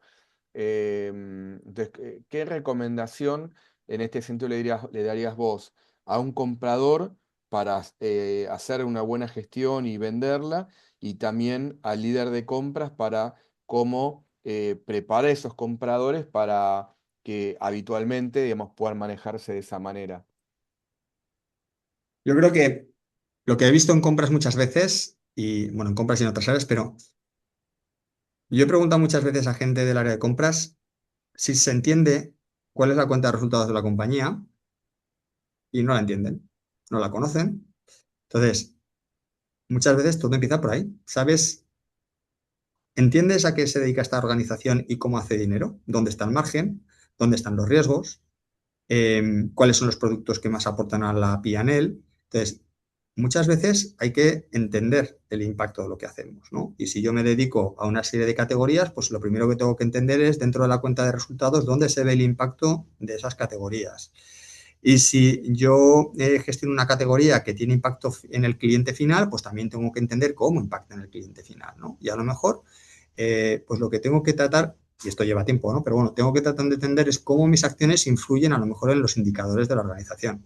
Entonces, ¿qué recomendación en este sentido le darías vos a un comprador para hacer una buena gestión y venderla? Y también al líder de compras para cómo preparar a esos compradores para que habitualmente, digamos, puedan manejarse de esa manera. Yo creo que lo que he visto en compras muchas veces, y bueno, en compras y en otras áreas, pero yo he preguntado muchas veces a gente del área de compras si se entiende cuál es la cuenta de resultados de la compañía y no la entienden, no la conocen. Entonces, muchas veces todo empieza por ahí. ¿Sabes? ¿Entiendes a qué se dedica esta organización y cómo hace dinero? ¿Dónde está el margen? ¿Dónde están los riesgos? ¿Cuáles son los productos que más aportan a la P&L? Entonces, muchas veces hay que entender el impacto de lo que hacemos, ¿no? Y si yo me dedico a una serie de categorías, pues lo primero que tengo que entender es dentro de la cuenta de resultados dónde se ve el impacto de esas categorías. Y si yo gestiono una categoría que tiene impacto en el cliente final, pues también tengo que entender cómo impacta en el cliente final, ¿no? Y a lo mejor, pues lo que tengo que tratar, y esto lleva tiempo, ¿no? Pero bueno, tengo que tratar de entender es cómo mis acciones influyen a lo mejor en los indicadores de la organización.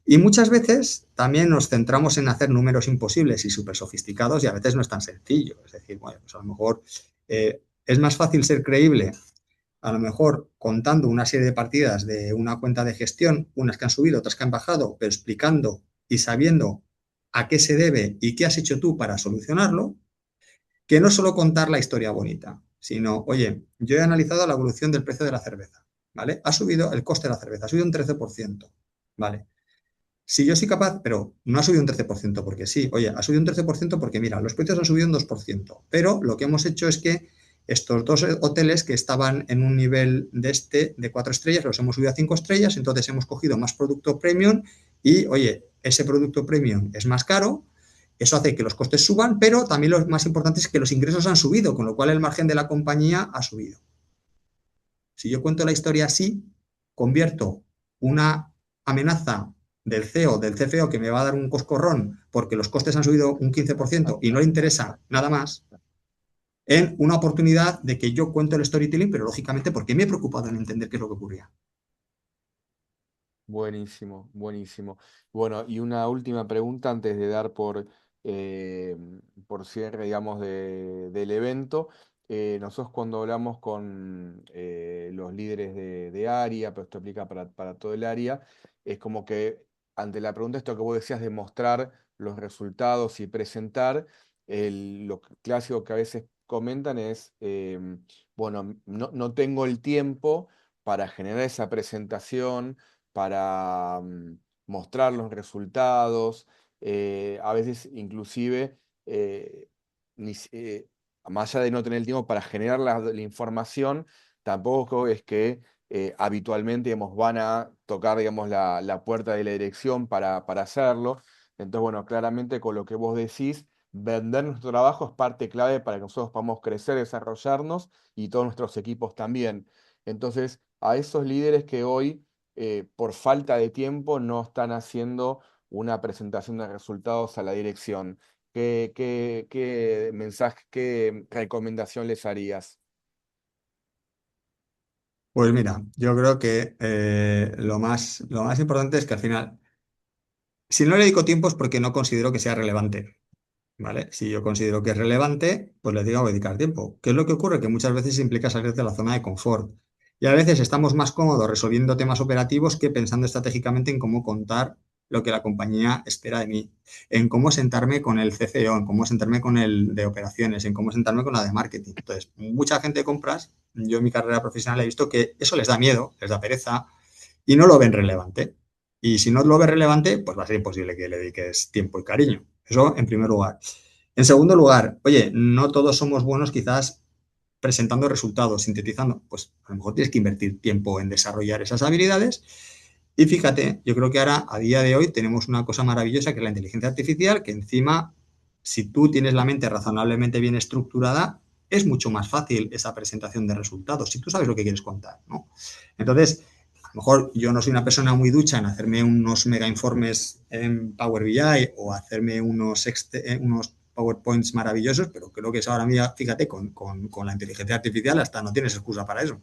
Y muchas veces también nos centramos en hacer números imposibles y súper sofisticados y a veces no es tan sencillo. Es decir, bueno, pues a lo mejor es más fácil ser creíble, a lo mejor contando una serie de partidas de una cuenta de gestión, unas que han subido, otras que han bajado, pero explicando y sabiendo a qué se debe y qué has hecho tú para solucionarlo, que no solo contar la historia bonita, sino, oye, yo he analizado la evolución del precio de la cerveza, ¿vale? Ha subido el coste de la cerveza, ha subido un 13%, ¿vale? Si yo soy capaz, pero no ha subido un 13% porque sí, oye, ha subido un 13% porque mira, los precios han subido un 2%, pero lo que hemos hecho es que estos dos hoteles que estaban en un nivel de 4 estrellas, los hemos subido a 5 estrellas, entonces hemos cogido más producto premium y, oye, ese producto premium es más caro, eso hace que los costes suban, pero también lo más importante es que los ingresos han subido, con lo cual el margen de la compañía ha subido. Si yo cuento la historia así, convierto una amenaza del CEO, del CFO, que me va a dar un coscorrón porque los costes han subido un 15% y no le interesa nada más, en una oportunidad de que yo cuento el storytelling, pero lógicamente porque me he preocupado en entender qué es lo que ocurría. Buenísimo, buenísimo. Bueno, y una última pregunta antes de dar eh, por cierre, digamos, del evento. Nosotros cuando hablamos con los líderes de área, pero esto aplica para todo el área, es como que ante la pregunta, esto que vos decías de mostrar los resultados y presentar, lo clásico que a veces comentan es, bueno, no tengo el tiempo para generar esa presentación para mostrar los resultados, a veces inclusive, ni si- más allá de no tener el tiempo para generar la información, tampoco es que habitualmente digamos, van a tocar digamos, la puerta de la dirección para hacerlo. Entonces, bueno, claramente con lo que vos decís, vender nuestro trabajo es parte clave para que nosotros podamos crecer, desarrollarnos y todos nuestros equipos también. Entonces, a esos líderes que hoy por falta de tiempo no están haciendo una presentación de resultados a la dirección. ¿Qué mensaje, qué recomendación les harías? Pues mira, yo creo que lo más importante es que al final, si no le dedico tiempo es porque no considero que sea relevante. ¿Vale? Si yo considero que es relevante, pues le digo a dedicar tiempo. ¿Qué es lo que ocurre? Que muchas veces implica salir de la zona de confort. Y a veces estamos más cómodos resolviendo temas operativos que pensando estratégicamente en cómo contar lo que la compañía espera de mí, en cómo sentarme con el CCO, en cómo sentarme con el de operaciones, en cómo sentarme con la de marketing. Entonces, mucha gente de compras, yo en mi carrera profesional he visto que eso les da miedo, les da pereza y no lo ven relevante. Y si no lo ves relevante, pues va a ser imposible que le dediques tiempo y cariño. Eso en primer lugar. En segundo lugar, oye, no todos somos buenos quizás presentando resultados, sintetizando. Pues a lo mejor tienes que invertir tiempo en desarrollar esas habilidades. Y fíjate, yo creo que ahora, a día de hoy, tenemos una cosa maravillosa que es la inteligencia artificial, que encima, si tú tienes la mente razonablemente bien estructurada, es mucho más fácil esa presentación de resultados, si tú sabes lo que quieres contar, ¿no? Entonces, a lo mejor yo no soy una persona muy ducha en hacerme unos mega informes en Power BI o hacerme unos PowerPoints maravillosos, pero creo que eso ahora mismo, fíjate, con la inteligencia artificial hasta no tienes excusa para eso.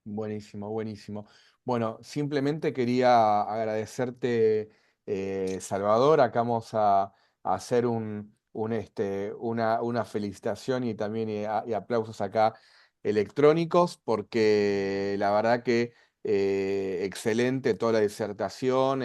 Buenísimo, buenísimo. Bueno, simplemente quería agradecerte, Salvador. Acá vamos a hacer una felicitación y también y aplausos acá electrónicos, porque la verdad que excelente toda la disertación,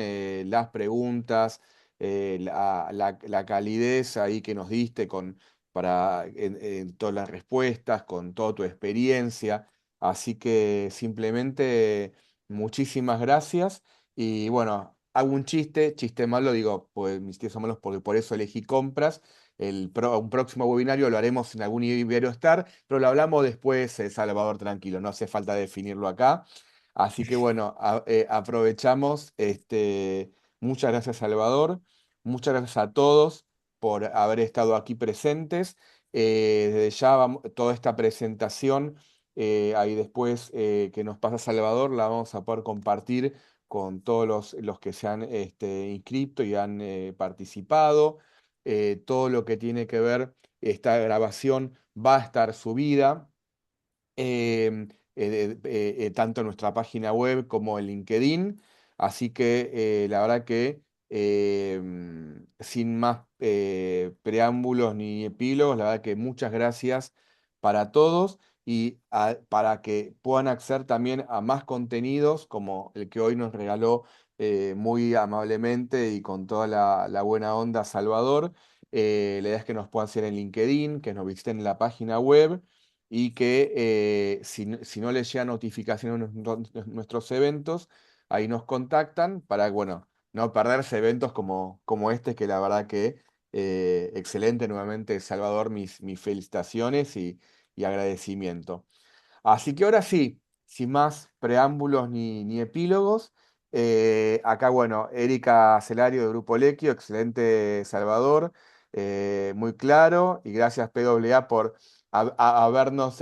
las preguntas, la calidez ahí que nos diste en todas las respuestas, con toda tu experiencia. Así que simplemente muchísimas gracias. Y bueno, hago un chiste malo, digo, pues mis tíos son malos porque por eso elegí compras. Un próximo webinario lo haremos en algún Iberoestar, pero lo hablamos después, Salvador, tranquilo, no hace falta definirlo acá. Así que bueno, aprovechamos. Muchas gracias, Salvador. Muchas gracias a todos por haber estado aquí presentes. Desde ya toda esta presentación ahí después que nos pasa Salvador, la vamos a poder compartir con todos los que se han inscrito y han participado. Todo lo que tiene que ver, esta grabación va a estar subida tanto en nuestra página web como en LinkedIn. Así que la verdad que sin más preámbulos ni epílogos, la verdad que muchas gracias para todos y para que puedan acceder también a más contenidos como el que hoy nos regaló muy amablemente y con toda la buena onda Salvador. La idea es que nos puedan hacer en LinkedIn, que nos visiten en la página web y que si no les llega notificación a nuestros eventos, ahí nos contactan para, bueno, no perderse eventos como este, que la verdad que excelente nuevamente, Salvador, mis felicitaciones y agradecimiento. Así que ahora sí, sin más preámbulos ni epílogos, acá, bueno, Erika Celario de Grupo Lequio, excelente Salvador, muy claro, y gracias PWA por habernos,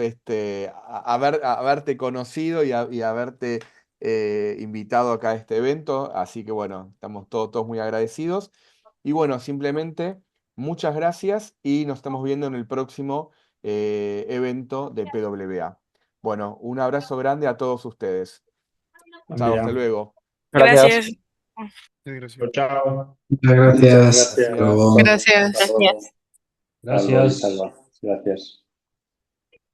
haberte conocido y haberte invitado acá a este evento, así que bueno, estamos todos muy agradecidos. Y bueno, simplemente muchas gracias y nos estamos viendo en el próximo evento de PWA. Bueno, un abrazo grande a todos ustedes. Buen Chao, hasta día. luego. Gracias. Gracias. Chao, chao. Muchas Muchas gracias. Hasta gracias. luego. Gracias. Gracias. Pablo y Salva. Gracias.